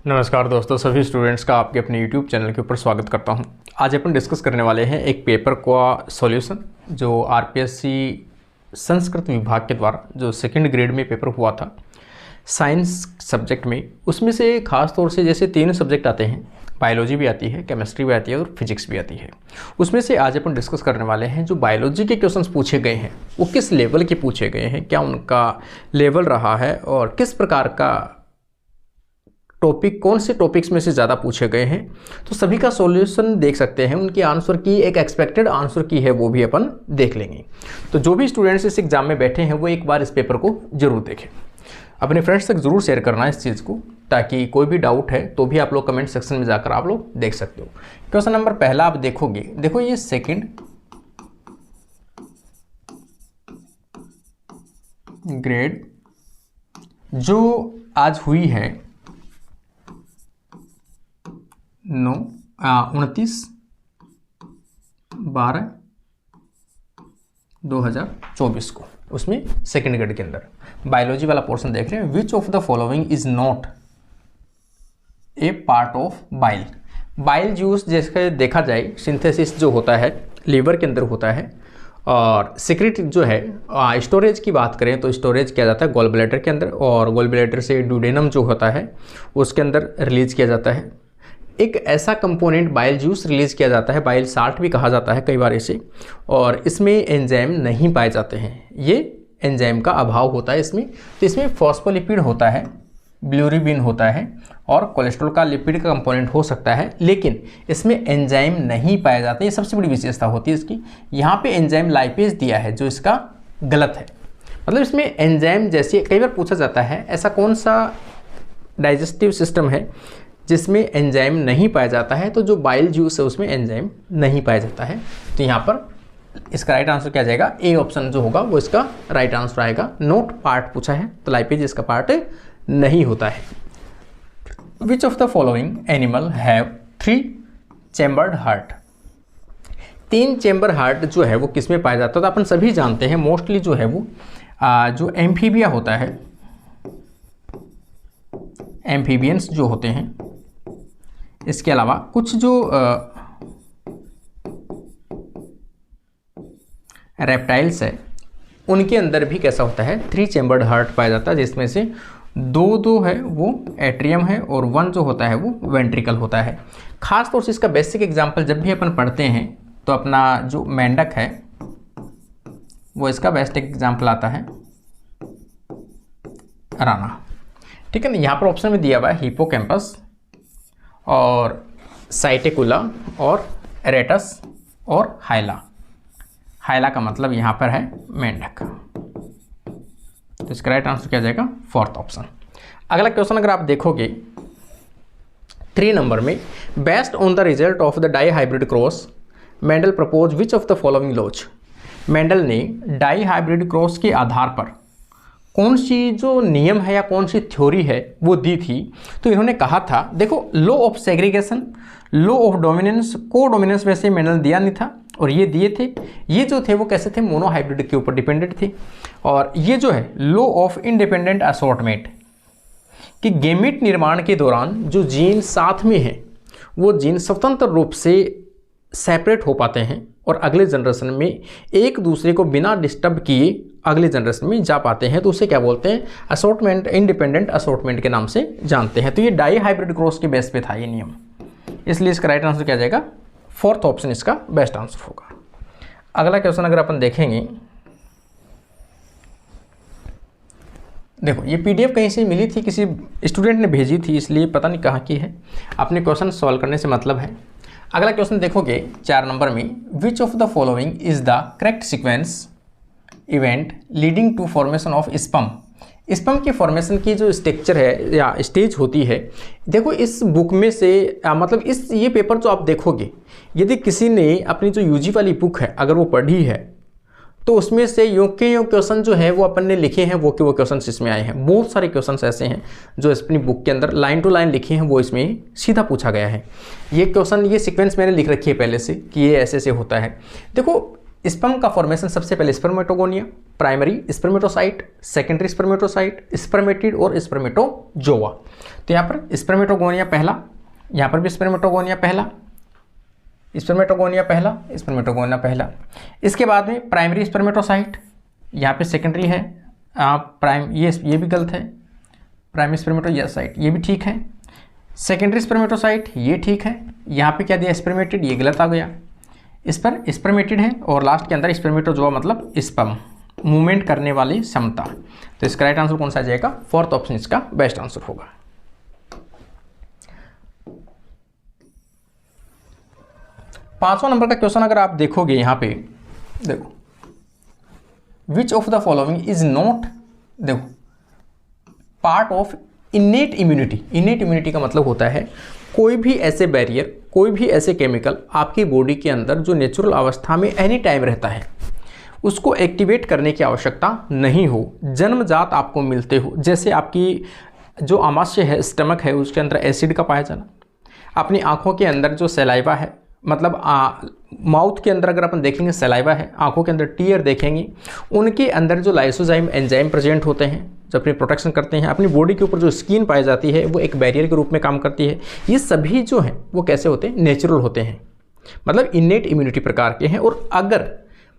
नमस्कार दोस्तों, सभी स्टूडेंट्स का आपके अपने YouTube चैनल के ऊपर स्वागत करता हूं। आज अपन डिस्कस करने वाले हैं एक पेपर का सॉल्यूशन जो RPSC संस्कृत विभाग के द्वारा जो सेकंड ग्रेड में पेपर हुआ था साइंस सब्जेक्ट में। उसमें से खास तौर से जैसे तीन सब्जेक्ट आते हैं, बायोलॉजी भी आती है, केमिस्ट्री भी आती है और फिजिक्स भी आती है। उसमें से आज अपन डिस्कस करने वाले हैं जो बायोलॉजी के क्वेश्चंस पूछे गए हैं वो किस लेवल के पूछे गए हैं, क्या उनका लेवल रहा है और किस प्रकार का टॉपिक, कौन से टॉपिक्स में से ज़्यादा पूछे गए हैं। तो सभी का सॉल्यूशन देख सकते हैं, उनकी आंसर की एक एक्सपेक्टेड आंसर की है वो भी अपन देख लेंगे। तो जो भी स्टूडेंट्स इस एग्जाम में बैठे हैं वो एक बार इस पेपर को जरूर देखें, अपने फ्रेंड्स तक जरूर शेयर करना है इस चीज़ को, ताकि कोई भी डाउट है तो भी आप लोग कमेंट सेक्शन में जाकर आप लोग देख सकते हो। क्वेश्चन नंबर पहला आप देखोगे, देखो ये सेकेंड ग्रेड जो आज हुई है 29/12/2024 को, उसमें सेकेंड ग्रेड के अंदर बायोलॉजी वाला पोर्शन देख रहे हैं। विच of the following is not a part of bile. Bile juice जैसे देखा जाए सिंथेसिस जो होता है लीवर के अंदर होता है, और सिक्रेट जो है स्टोरेज की बात करें तो स्टोरेज किया जाता है गॉल ब्लैडर के अंदर, और गॉल ब्लैडर से ड्यूडेनम जो होता है उसके अंदर रिलीज किया जाता है। एक ऐसा कंपोनेंट बाइल जूस रिलीज़ किया जाता है, बाइल साल्ट भी कहा जाता है कई बार इसे, और इसमें एंजाइम नहीं पाए जाते हैं, ये एंजाइम का अभाव होता है इसमें। तो इसमें फॉस्फोलिपिड होता है, बिलिरुबिन होता है और कोलेस्ट्रॉल का लिपिड का कंपोनेंट हो सकता है, लेकिन इसमें एंजाइम नहीं पाए जाते। ये सबसे बड़ी विशेषता होती है इसकी। यहाँ पे एंजाइम लाइपेज दिया है जो इसका गलत है, मतलब इसमें एंजाइम जैसे कई बार पूछा जाता है ऐसा कौन सा डाइजेस्टिव सिस्टम है जिसमें एंजाइम नहीं पाया जाता है, तो जो बाइल जूस है उसमें एंजाइम नहीं पाया जाता है। तो यहाँ पर इसका राइट आंसर क्या जाएगा, ए ऑप्शन जो होगा वो इसका राइट आंसर आएगा। नोट पार्ट पूछा है तो लाइपेज इसका पार्ट नहीं होता है। Which of the following animal have 3 chambered heart. 3 chamber heart जो है वो किस में पाया जाता है, तो अपन सभी जानते हैं मोस्टली जो है वो जो एम्फीबिया होता है, एम्फीबियंस जो होते हैं, इसके अलावा कुछ जो रेप्टाइल्स है उनके अंदर भी कैसा होता है 3 चैम्बर्ड हार्ट पाया जाता है, जिसमें से दो है वो एट्रियम है और 1 जो होता है वो वेंट्रिकल होता है। खास तौर से इसका बेसिक एग्जांपल जब भी अपन पढ़ते हैं तो अपना जो मेंढक है वो इसका बेस्ट एग्जांपल आता है राना, ठीक है ना। यहाँ पर ऑप्शन में दिया हुआ है हिपोकैम्पस और साइटिकुला और एरेटस और हाइला। हाइला का मतलब यहाँ पर है मेंढक, तो इसका राइट आंसर क्या जाएगा, 4th ऑप्शन। अगला क्वेश्चन अगर आप देखोगे 3 नंबर में, based on the result of the dihybrid cross Mendel propose which of the following laws. Mendel ने डाई हाइब्रिड क्रॉस के आधार पर कौन सी जो नियम है या कौन सी थ्योरी है वो दी थी। तो इन्होंने कहा था, देखो law of segregation, law of dominance, को डोमिनेंस वैसे मेंडल दिया नहीं था, और ये दिए थे। ये जो थे वो कैसे थे, मोनोहाइब्रिड के ऊपर डिपेंडेंट थे। और ये जो है लॉ ऑफ इंडिपेंडेंट असॉर्टमेंट, कि गेमिट निर्माण के दौरान जो जीन साथ में है वो जीन स्वतंत्र रूप से सेपरेट हो पाते हैं और अगले जनरेशन में एक दूसरे को बिना डिस्टर्ब किए अगले जनरेशन में जा पाते हैं, तो उसे क्या बोलते हैं, असॉर्टमेंट, इंडिपेंडेंट असॉर्टमेंट के नाम से जानते हैं। तो ये डाई हाइब्रिड क्रॉस के बेस पे था ये नियम, इसलिए इसका राइट आंसर क्या जाएगा, 4th ऑप्शन इसका बेस्ट आंसर होगा। अगला क्वेश्चन अगर अपन देखेंगे, देखो ये PDF कहीं से मिली थी, किसी स्टूडेंट ने भेजी थी, इसलिए पता नहीं कहाँ की है, अपने क्वेश्चन सॉल्व करने से मतलब है। अगला क्वेश्चन देखोगे 4 नंबर में, which of the following is the correct sequence event leading to formation of sperm. Sperm के फॉर्मेशन की जो स्ट्रक्चर है या स्टेज होती है, देखो इस बुक में से मतलब इस ये पेपर जो आप देखोगे, यदि किसी ने अपनी जो UG वाली बुक है अगर वो पढ़ी है तो उसमें से यो क्वेश्चन जो है वो अपन ने लिखे हैं, वो के वो क्वेश्चन इसमें आए हैं। बहुत सारे क्वेश्चन ऐसे हैं जो अपनी बुक के अंदर लाइन टू लाइन लिखे हैं, वो इसमें सीधा पूछा गया है। ये क्वेश्चन, ये सीक्वेंस मैंने लिख रखी है पहले से कि ये ऐसे से होता है। देखो स्पर्म का फॉर्मेशन सबसे पहले spermatogonia, primary spermatocyte, secondary spermatocyte, spermatid और स्पर्मेटोजोआ। तो यहाँ पर स्पर्मेटोगोनिया पहला, यहाँ पर भी स्पर्मेटोगोनिया पहला, स्पर्मेटोगोनिया पहला, स्पर्मेटोगोनिया पहला। इसके बाद में प्राइमरी स्पर्मेटोसाइट, यहाँ पे सेकेंडरी है प्राइम, ये भी गलत है, प्राइमरी स्पर्मेटोसाइट ये भी ठीक है। सेकेंडरी स्पर्मेटोसाइट ये ठीक है। यहाँ पे क्या दिया स्पर्मेटेड, ये गलत आ गया, इस पर स्पर्मेटेड है। और लास्ट के अंदर स्पर्मेटोजोआ मतलब स्पर्म, मूवमेंट करने वाली क्षमता। तो इसका राइट आंसर कौन सा आ जाएगा, फोर्थ ऑप्शन इसका बेस्ट आंसर होगा। पांचवा नंबर का क्वेश्चन अगर आप देखोगे यहाँ पे, देखो which of the following is not, देखो part of innate immunity. Innate immunity का मतलब होता है कोई भी ऐसे बैरियर, कोई भी ऐसे केमिकल आपकी बॉडी के अंदर जो नेचुरल अवस्था में एनी टाइम रहता है, उसको एक्टिवेट करने की आवश्यकता नहीं हो, जन्मजात आपको मिलते हो। जैसे आपकी जो आमाशय है, स्टमक है, उसके अंदर एसिड का पाया जाना, अपनी आँखों के अंदर जो सलाइवा है, मतलब माउथ के अंदर अगर अपन देखेंगे सलाइवा है, आंखों के अंदर टीयर देखेंगे, उनके अंदर जो लाइसोजाइम एंजाइम प्रेजेंट होते हैं जो अपनी प्रोटेक्शन करते हैं। अपनी बॉडी के ऊपर जो स्किन पाई जाती है वो एक बैरियर के रूप में काम करती है। ये सभी जो हैं वो कैसे होते हैं, नेचुरल होते हैं, मतलब इनेट इम्यूनिटी प्रकार के हैं। और अगर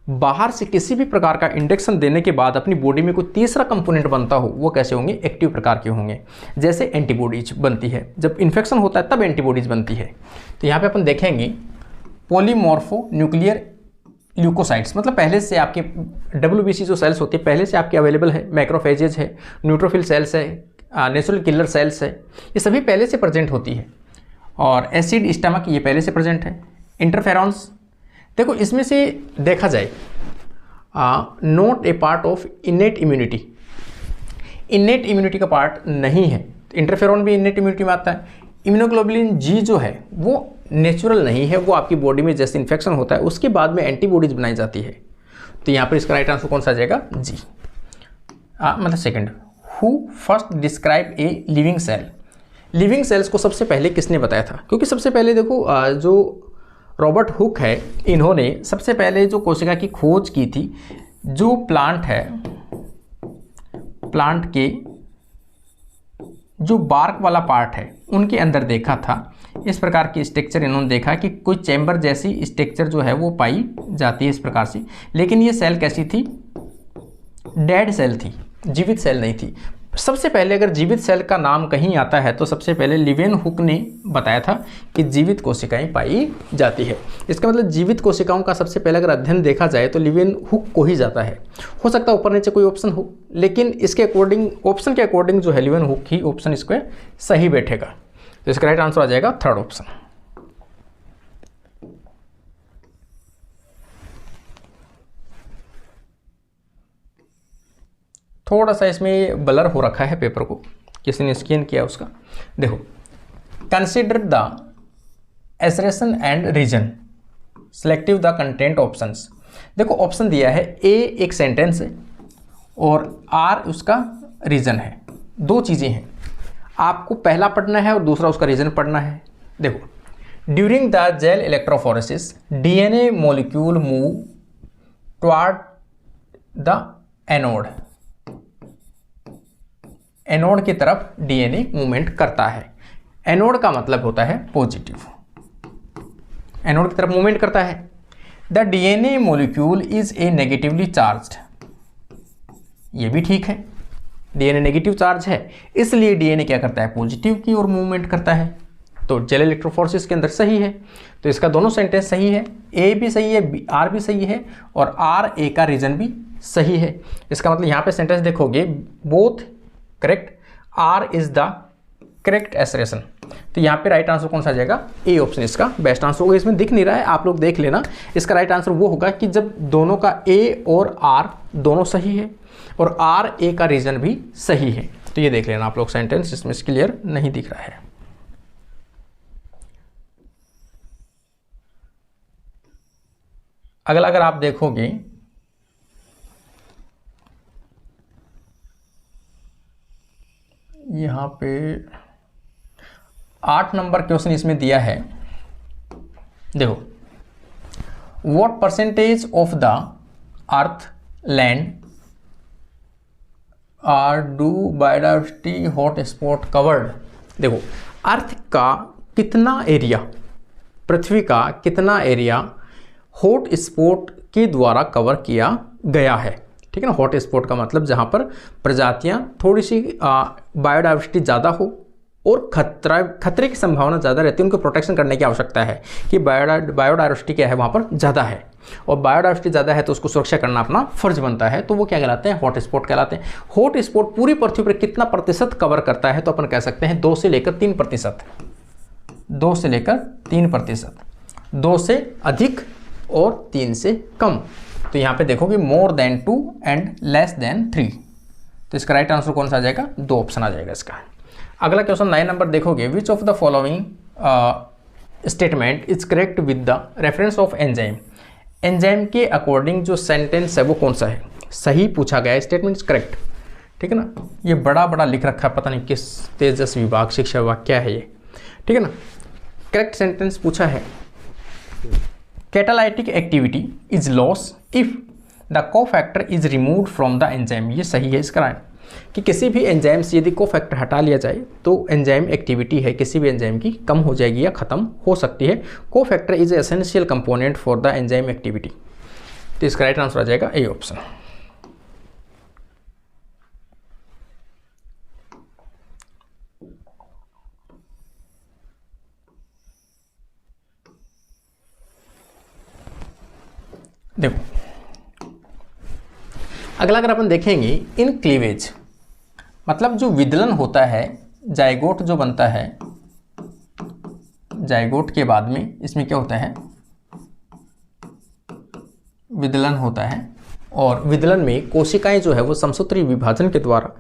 बाहर से किसी भी प्रकार का इंजेक्शन देने के बाद अपनी बॉडी में कोई तीसरा कंपोनेंट बनता हो, वो कैसे होंगे, एक्टिव प्रकार के होंगे। जैसे एंटीबॉडीज बनती है, जब इन्फेक्शन होता है तब एंटीबॉडीज बनती है। तो यहाँ पे अपन देखेंगे पॉलीमॉर्फो न्यूक्लियर ल्यूकोसाइट्स, मतलब पहले से आपके WBC जो सेल्स होती है पहले से आपके अवेलेबल है, मैक्रोफेजेज है, न्यूट्रोफिल सेल्स है, नेचुरल किलर सेल्स है, ये सभी पहले से प्रेजेंट होती है। और एसिड स्टमक ये पहले से प्रेजेंट है। इंटरफेरॉन्स, देखो इसमें से देखा जाए not a part of innate immunity, innate immunity का पार्ट नहीं है। इंटरफेरॉन भी इनेट इम्यूनिटी में आता है। इम्यूनोग्लोबुलिन जी जो है वो नेचुरल नहीं है, वो आपकी बॉडी में जैसे इन्फेक्शन होता है उसके बाद में एंटीबॉडीज बनाई जाती है। तो यहाँ पर इसका राइट आंसर कौन सा आ जाएगा, जी, मतलब second. Who first describe a living cell, living cells को सबसे पहले किसने बताया था, क्योंकि सबसे पहले देखो जो रॉबर्ट हुक है, इन्होंने सबसे पहले जो कोशिका की खोज की थी, जो प्लांट है, प्लांट के जो बार्क वाला पार्ट है उनके अंदर देखा था। इस प्रकार की स्ट्रक्चर इन्होंने देखा कि कोई चैम्बर जैसी स्ट्रक्चर जो है वो पाई जाती है इस प्रकार से, लेकिन ये सेल कैसी थी, डेड सेल थी, जीवित सेल नहीं थी। सबसे पहले अगर जीवित सेल का नाम कहीं आता है तो सबसे पहले लिवेन हुक ने बताया था कि जीवित कोशिकाएं पाई जाती है। इसका मतलब जीवित कोशिकाओं का सबसे पहले अगर अध्ययन देखा जाए तो लिवेन हुक को ही जाता है। हो सकता है ऊपर नीचे कोई ऑप्शन हो, लेकिन इसके अकॉर्डिंग, ऑप्शन के अकॉर्डिंग जो है लिवेन हुक ही ऑप्शन इसको सही बैठेगा। तो इसका राइट आंसर आ जाएगा थर्ड ऑप्शन। थोड़ा सा इसमें ब्लर हो रखा है पेपर को, किसी ने स्कैन किया उसका। देखो, consider the assertion and reason, selective the content options. देखो ऑप्शन दिया है, ए एक सेंटेंस है और आर उसका रीजन है। दो चीज़ें हैं, आपको पहला पढ़ना है और दूसरा उसका रीजन पढ़ना है। देखो, during the gel electrophoresis DNA molecule move toward the anode, anode की तरफ DNA मूवमेंट करता है। एनोड का मतलब होता है पॉजिटिव, एनोड की तरफ मूवमेंट करता है। The DNA molecule is a negatively charged, ये भी ठीक है, DNA नेगेटिव चार्ज है, इसलिए DNA क्या करता है, पॉजिटिव की ओर मूवमेंट करता है। तो जेल इलेक्ट्रोफोरेसिस के अंदर सही है, तो इसका दोनों सेंटेंस सही है, ए भी सही है, आर भी सही है और आर ए का रीजन भी सही है। इसका मतलब यहाँ पे सेंटेंस देखोगे, both correct, R is the correct assertion. तो यहाँ पे राइट आंसर कौन सा आ जाएगा, ए ऑप्शन इसका बेस्ट आंसर होगा। इसमें दिख नहीं रहा है, आप लोग देख लेना। इसका राइट आंसर वो होगा कि जब दोनों का ए और आर दोनों सही है और आर ए का रीजन भी सही है। तो ये देख लेना आप लोग सेंटेंस, इसमें क्लियर नहीं दिख रहा है। अगला अगर आप देखोगे, यहाँ पे 8 नंबर क्वेश्चन इसमें दिया है। देखो, what percentage of the earth land are do biodiversity hotspot covered. देखो अर्थ का कितना एरिया, पृथ्वी का कितना एरिया हॉट स्पॉट के द्वारा कवर किया गया है, ठीक है ना। हॉट स्पॉट का मतलब जहाँ पर प्रजातियाँ थोड़ी सी बायोडाइवर्सिटी ज़्यादा हो और खतरे की संभावना ज़्यादा रहती है, उनको प्रोटेक्शन करने की आवश्यकता है कि बायोडाइवर्सिटी क्या है वहाँ पर ज़्यादा है, और बायोडाइवर्सिटी ज़्यादा है तो उसको सुरक्षा करना अपना फर्ज बनता है, तो वो क्या कहलाते हैं, हॉट स्पॉट कहलाते हैं। हॉट स्पॉट पूरी पृथ्वी पर कितना प्रतिशत कवर करता है, तो अपन कह सकते हैं 2 से लेकर 3%, 2 से लेकर 3%, 2 से अधिक और 3 से कम। तो यहाँ पे देखोगे more than 2 and less than 3, तो इसका राइट आंसर कौन सा आ जाएगा, 2 ऑप्शन आ जाएगा इसका। अगला क्वेश्चन 9 नंबर देखोगे, विच of the following statement is correct with the reference of enzyme. Enzyme के अकॉर्डिंग जो सेंटेंस है वो कौन सा है, सही पूछा गया है, स्टेटमेंट इज करेक्ट, ठीक है ना। ये बड़ा बड़ा लिख रखा है, पता नहीं किस तेजस विभाग शिक्षा विभाग क्या है ये, ठीक है ना। करेक्ट सेंटेंस पूछा है, catalytic activity is loss if the cofactor is removed from the enzyme. ये सही है इसका राइट, कि किसी भी एंजाइम से यदि कोफैक्टर हटा लिया जाए तो एंजाइम एक्टिविटी है किसी भी एंजाइम की कम हो जाएगी या खत्म हो सकती है। Cofactor is essential component for the enzyme activity, तो इसका राइट आंसर आ जाएगा ए ऑप्शन। देखो अगला अगर अपन देखेंगे, इन क्लीवेज मतलब जो विदलन होता है, जाइगोट जो बनता है, जाइगोट के बाद में इसमें क्या होता है, विदलन होता है, और विदलन में कोशिकाएं जो है वो समसूत्री विभाजन के द्वारा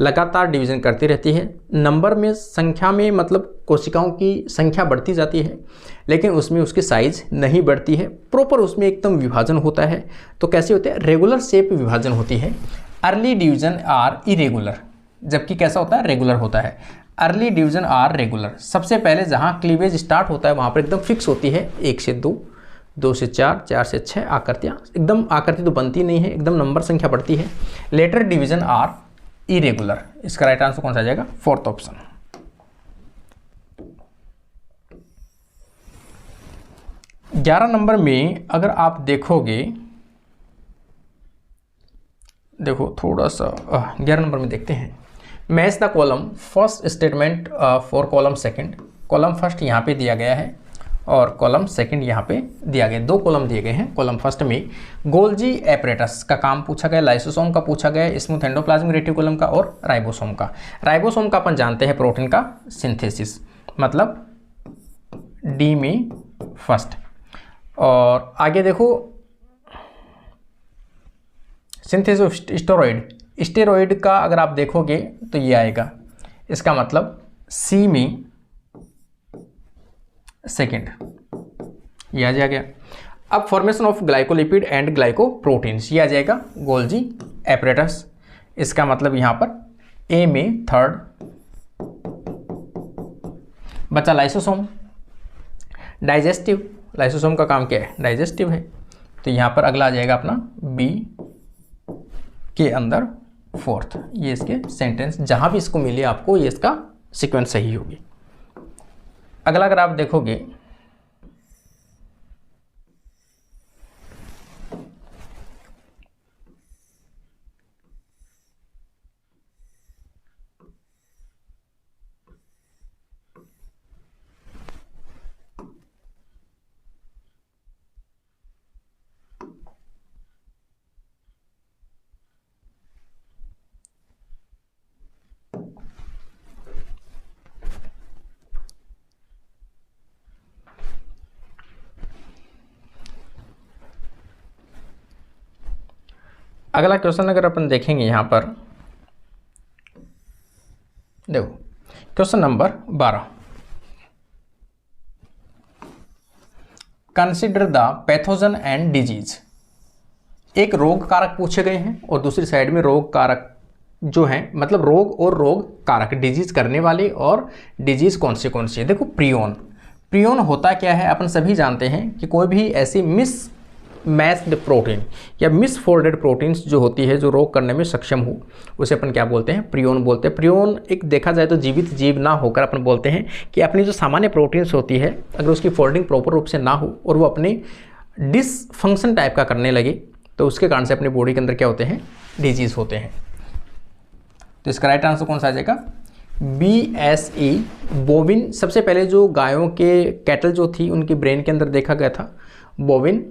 लगातार डिवीजन करती रहती है। नंबर में, संख्या में मतलब कोशिकाओं की संख्या बढ़ती जाती है, लेकिन उसमें उसकी साइज नहीं बढ़ती है, प्रॉपर उसमें एकदम विभाजन होता है। तो कैसे होते हैं, रेगुलर शेप विभाजन होती है। अर्ली डिवीजन आर इरेगुलर, जबकि कैसा होता है, रेगुलर होता है। अर्ली डिवीजन आर रेगुलर, सबसे पहले जहाँ क्लीवेज स्टार्ट होता है वहाँ पर एकदम फिक्स होती है, 1 से 2, 2 से 4, 4 से 6 आकृतियाँ, एकदम आकृति तो बनती नहीं है, एकदम नंबर संख्या बढ़ती है। लेटर डिवीजन आर इरेगुलर, इसका राइट आंसर कौन सा आ जाएगा, 4th ऑप्शन। ग्यारह नंबर में अगर आप देखोगे, देखो थोड़ा सा 11 नंबर में देखते हैं, match the column first statement for column second. Column first यहाँ पे दिया गया है और कॉलम सेकंड यहाँ पे दिया गया, 2 कॉलम दिए गए हैं। कॉलम फर्स्ट में गोल्जी एपरेटस का काम पूछा गया, लाइसोसोम का पूछा गया, स्मूथ एंडोप्लाज्मिक रेटिकुलम का और राइबोसोम का। राइबोसोम का अपन जानते हैं प्रोटीन का सिंथेसिस, मतलब डी में फर्स्ट। और आगे देखो सिंथेसिस ऑफ स्टेरॉइड, स्टेरॉइड का अगर आप देखोगे तो ये आएगा, इसका मतलब सी में सेकेंड, ये आ जाएगा। अब formation of glycolipid and glycoproteins, ये आ जाएगा गोल्जी एपरेटस, इसका मतलब यहाँ पर ए में थर्ड। बचा लाइसोसोम, डाइजेस्टिव, लाइसोसोम का काम क्या है, डाइजेस्टिव है, तो यहाँ पर अगला आ जाएगा अपना बी के अंदर 4th। ये इसके सेंटेंस जहाँ भी इसको मिले आपको, ये इसका सीक्वेंस सही होगी। अगला अगर आप देखोगे, अगला क्वेश्चन अगर अपन देखेंगे यहाँ पर, देखो question number 12, consider the pathogen and disease. एक रोग कारक पूछे गए हैं और दूसरी साइड में रोग कारक जो हैं, मतलब रोग और रोग कारक, डिजीज करने वाले और डिजीज कौन से है। देखो प्रियोन, प्रियोन होता क्या है, अपन सभी जानते हैं कि कोई भी ऐसी मिस मैस्ड प्रोटीन या मिसफोल्डेड प्रोटीन्स जो होती है, जो रोक करने में सक्षम हो, उसे अपन क्या बोलते हैं? प्रियोन बोलते हैं। प्रियोन एक देखा जाए तो जीवित जीव ना होकर अपन बोलते हैं कि अपनी जो सामान्य प्रोटीन्स होती है, अगर उसकी फोल्डिंग प्रॉपर रूप से ना हो और वो अपने डिसफंक्शन टाइप का करने लगे, तो उसके कारण से अपनी बॉडी के अंदर क्या होते हैं? डिजीज होते हैं। तो इसका राइट आंसर कौन सा आ जाएगा? BSE बोविन। सबसे पहले जो गायों के कैटल जो थी उनकी ब्रेन के अंदर देखा गया था बोविन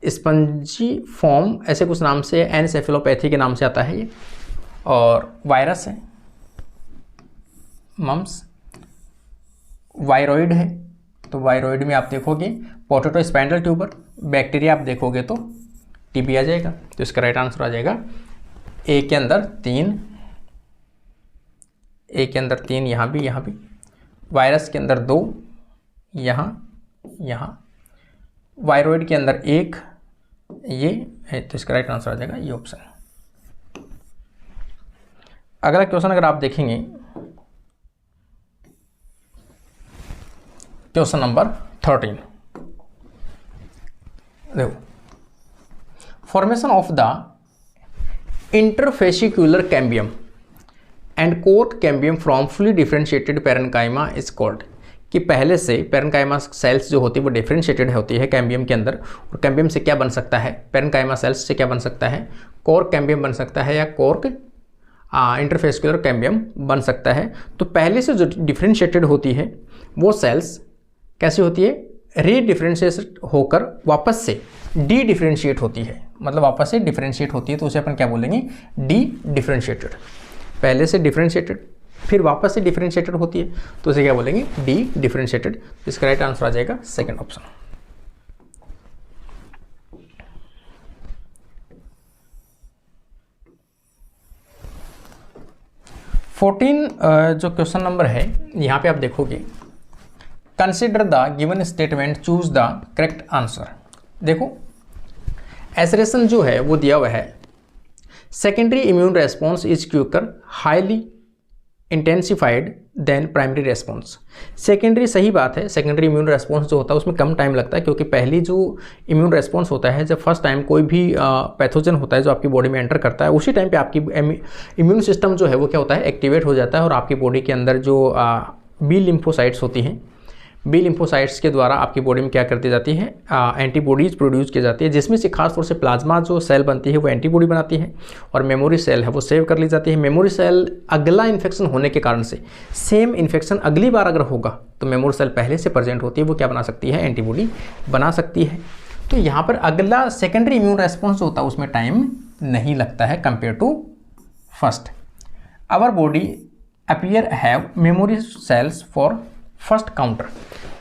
स्पंजी फॉर्म, ऐसे कुछ नाम से, एनसेफेलोपैथी के नाम से आता है ये, और वायरस है मम्स, वायरॉइड है, तो वायरॉइड में आप देखोगे पोटैटो स्पाइनल ट्यूबर, बैक्टीरिया आप देखोगे तो टीबी आ जाएगा। तो इसका राइट आंसर आ जाएगा ए के अंदर 3, ए के अंदर 3, यहाँ भी, वायरस के अंदर 2, यहाँ, वायरॉइड के अंदर 1, ये है। तो इसका राइट आंसर आ जाएगा ये ऑप्शन। अगला क्वेश्चन अगर आप देखेंगे, क्वेश्चन नंबर 13, देखो, formation of the interfascicular cambium and court cambium from fully differentiated parenchyma is called, कि पहले से पैरेन्काइमा सेल्स जो होती है वो डिफरेंशिएटेड होती है कैम्बियम के अंदर, और कैम्बियम से क्या बन सकता है? पैरेन्काइमा सेल्स से क्या बन सकता है? कोर्क कैम्बियम बन सकता है या कोर्क इंटरफेसिकुलर कैम्बियम बन सकता है। तो पहले से जो डिफरेंशिएटेड होती है वो सेल्स कैसी होती है? रीडिफरेंशिएट होकर वापस से डी डिफरेंशिएट होती है, मतलब वापस से डिफरेंशिएट होती है, तो उसे अपन क्या बोलेंगे? D differentiated. पहले से डिफरेंशिएटेड फिर वापस से डिफरेंशिएटेड होती है, तो उसे क्या बोलेंगे? D differentiated. इसका राइट आंसर आ जाएगा सेकंड ऑप्शन। जो क्वेश्चन नंबर है, यहाँ पे आप देखोगे, consider the given statement, choose the correct answer. देखो, एसरेशन जो है वो दिया हुआ है, secondary immune response is quicker highly intensified than primary response. Secondary, सही बात है, सेकेंडरी इम्यून रेस्पॉन्स जो होता है उसमें कम टाइम लगता है, क्योंकि पहली जो इम्यून रेस्पॉन्स होता है, जब फर्स्ट टाइम कोई भी पैथोजन होता है जो आपकी बॉडी में एंटर करता है, उसी टाइम पे आपकी इम्यून सिस्टम जो है वो क्या होता है? एक्टिवेट हो जाता है, और आपकी बॉडी के अंदर जो बी लिम्फोसाइट्स होती हैं, बी लिम्फोसाइट्स के द्वारा आपकी बॉडी में क्या कर दी जाती है? एंटीबॉडीज प्रोड्यूस की जाती है, जिसमें से खासतौर से प्लाज्मा जो सेल बनती है वो एंटीबॉडी बनाती है, और मेमोरी सेल है वो सेव कर ली जाती है। मेमोरी सेल अगला इन्फेक्शन होने के कारण से, सेम इन्फेक्शन अगली बार अगर होगा तो मेमोरी सेल पहले से प्रेजेंट होती है, वो क्या बना सकती है? एंटीबॉडी बना सकती है। तो यहाँ पर अगला सेकेंडरी इम्यून रेस्पॉन्स होता है उसमें टाइम नहीं लगता है compare to first. Our body appear have memory cells for first counter.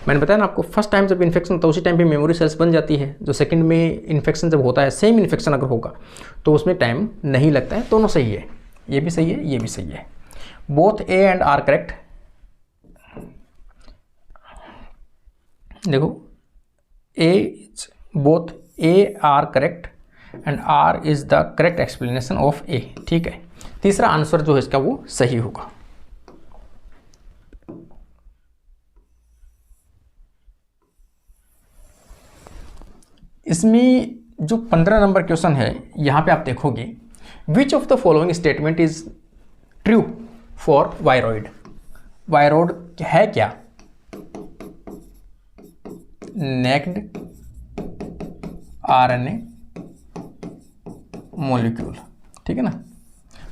मैंने बताया ना आपको, फर्स्ट टाइम जब इन्फेक्शन होता है उसी टाइम पे मेमोरी सेल्स बन जाती है। जो सेकंड में इन्फेक्शन जब होता है, सेम इन्फेक्शन अगर होगा तो उसमें टाइम नहीं लगता है। दोनों सही है, ये भी सही है, ये भी सही है। Both A and R correct. देखो, both A R correct and R is the correct explanation of A. ठीक है, तीसरा आंसर जो है इसका वो सही होगा। इसमें जो 15 नंबर क्वेश्चन है, यहाँ पे आप देखोगे, विच of the following statement is true for viroid. Viroid है क्या? नेक्ड आरएनए मॉलिक्यूल, ठीक है ना।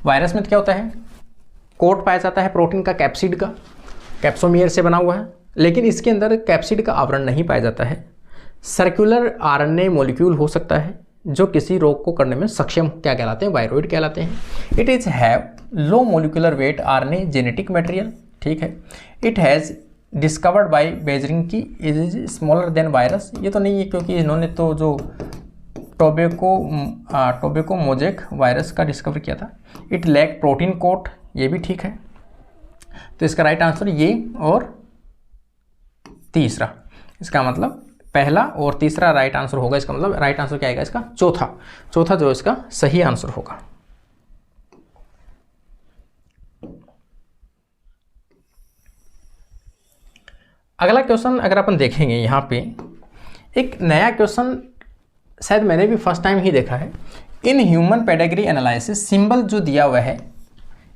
वायरस में तो क्या होता है? कोट पाया जाता है प्रोटीन का, कैप्सिड का, कैप्सोमियर से बना हुआ है, लेकिन इसके अंदर कैप्सिड का आवरण नहीं पाया जाता है। सर्कुलर आरएनए मॉलिक्यूल हो सकता है जो किसी रोग को करने में सक्षम, क्या कहलाते हैं? वायरॉइड कहलाते हैं। It is have low molecular weight RNA genetic material, ठीक है। It has discovered by Beijerinck की इज स्मॉलर देन वायरस। ये तो नहीं है, क्योंकि इन्होंने तो जो टोबैको मोजेक वायरस का डिस्कवर किया था। इट लैक प्रोटीन कोट, ये भी ठीक है। तो इसका राइट आंसर ये और तीसरा, इसका मतलब पहला और तीसरा राइट आंसर होगा। इसका मतलब राइट आंसर क्या आएगा? इसका चौथा जो इसका सही आंसर होगा। अगला क्वेश्चन अगर अपन देखेंगे, यहाँ पे एक नया क्वेश्चन शायद मैंने भी फर्स्ट टाइम ही देखा है। In human pedigree analysis symbol जो दिया हुआ है,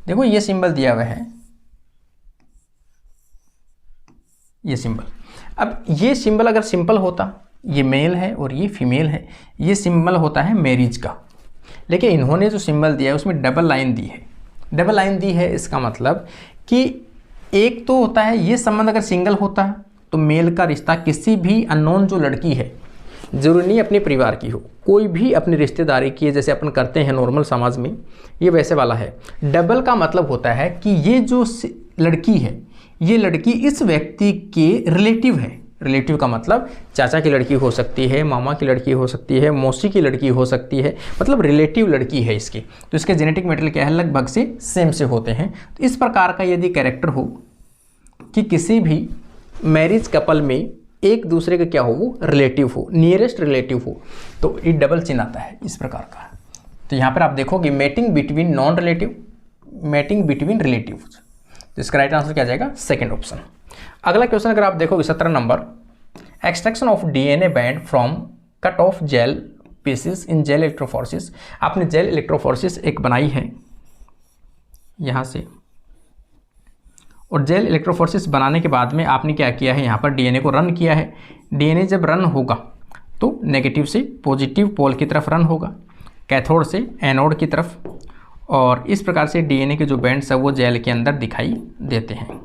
देखो ये सिंबल दिया हुआ है, ये सिंबल। अब ये सिंबल अगर सिंपल होता, ये मेल है और ये फीमेल है, ये सिंबल होता है मैरिज का, लेकिन इन्होंने जो सिंबल दिया है उसमें डबल लाइन दी है। डबल लाइन दी है, इसका मतलब कि एक तो होता है ये संबंध अगर सिंगल होता है तो मेल का रिश्ता किसी भी अननोन जो लड़की है, जरूरी नहीं अपने परिवार की हो, कोई भी अपनी रिश्तेदारी की है, जैसे अपन करते हैं नॉर्मल समाज में, ये वैसे वाला है। डबल का मतलब होता है कि ये जो लड़की है, ये लड़की इस व्यक्ति के रिलेटिव है। रिलेटिव का मतलब चाचा की लड़की हो सकती है, मामा की लड़की हो सकती है, मौसी की लड़की हो सकती है, मतलब रिलेटिव लड़की है इसकी। तो इसके जेनेटिक मटेरियल क्या है, लगभग से सेम से होते हैं। तो इस प्रकार का यदि कैरेक्टर हो कि किसी भी मैरिज कपल में एक दूसरे का क्या हो, वो रिलेटिव हो, नियरेस्ट रिलेटिव हो, तो ये डबल चिन्ह आता है इस प्रकार का। तो यहाँ पर आप देखोगे mating between non relative, mating between relative, तो इसका राइट आंसर क्या जाएगा, सेकेंड ऑप्शन। अगला क्वेश्चन अगर आप देखोगे 17 number, extraction of DNA band from cut off gel pieces in gel electrophoresis. आपने जेल इलेक्ट्रोफोरेसिस एक बनाई है यहाँ से, और जेल इलेक्ट्रोफोरेसिस बनाने के बाद में आपने क्या किया है, यहाँ पर डीएनए को रन किया है। डीएनए जब रन होगा तो नेगेटिव से पॉजिटिव पोल की तरफ रन होगा, कैथोड से एनोड की तरफ, और इस प्रकार से डीएनए के जो बैंड्स है वो जेल के अंदर दिखाई देते हैं।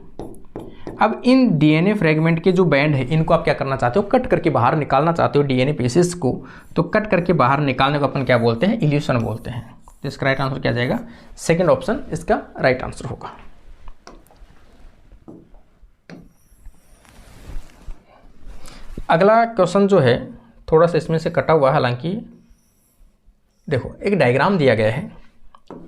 अब इन डीएनए फ्रेगमेंट के जो बैंड है, इनको आप क्या करना चाहते हो, कट करके बाहर निकालना चाहते हो डीएनए पीसेस को, तो कट करके बाहर निकालने को अपन क्या बोलते हैं, इल्यूशन बोलते हैं। तो इसका राइट आंसर क्या जाएगा, सेकंड ऑप्शन इसका राइट आंसर होगा। अगला क्वेश्चन जो है थोड़ा सा इसमें से कटा हुआ है, हालांकि देखो एक डायग्राम दिया गया है,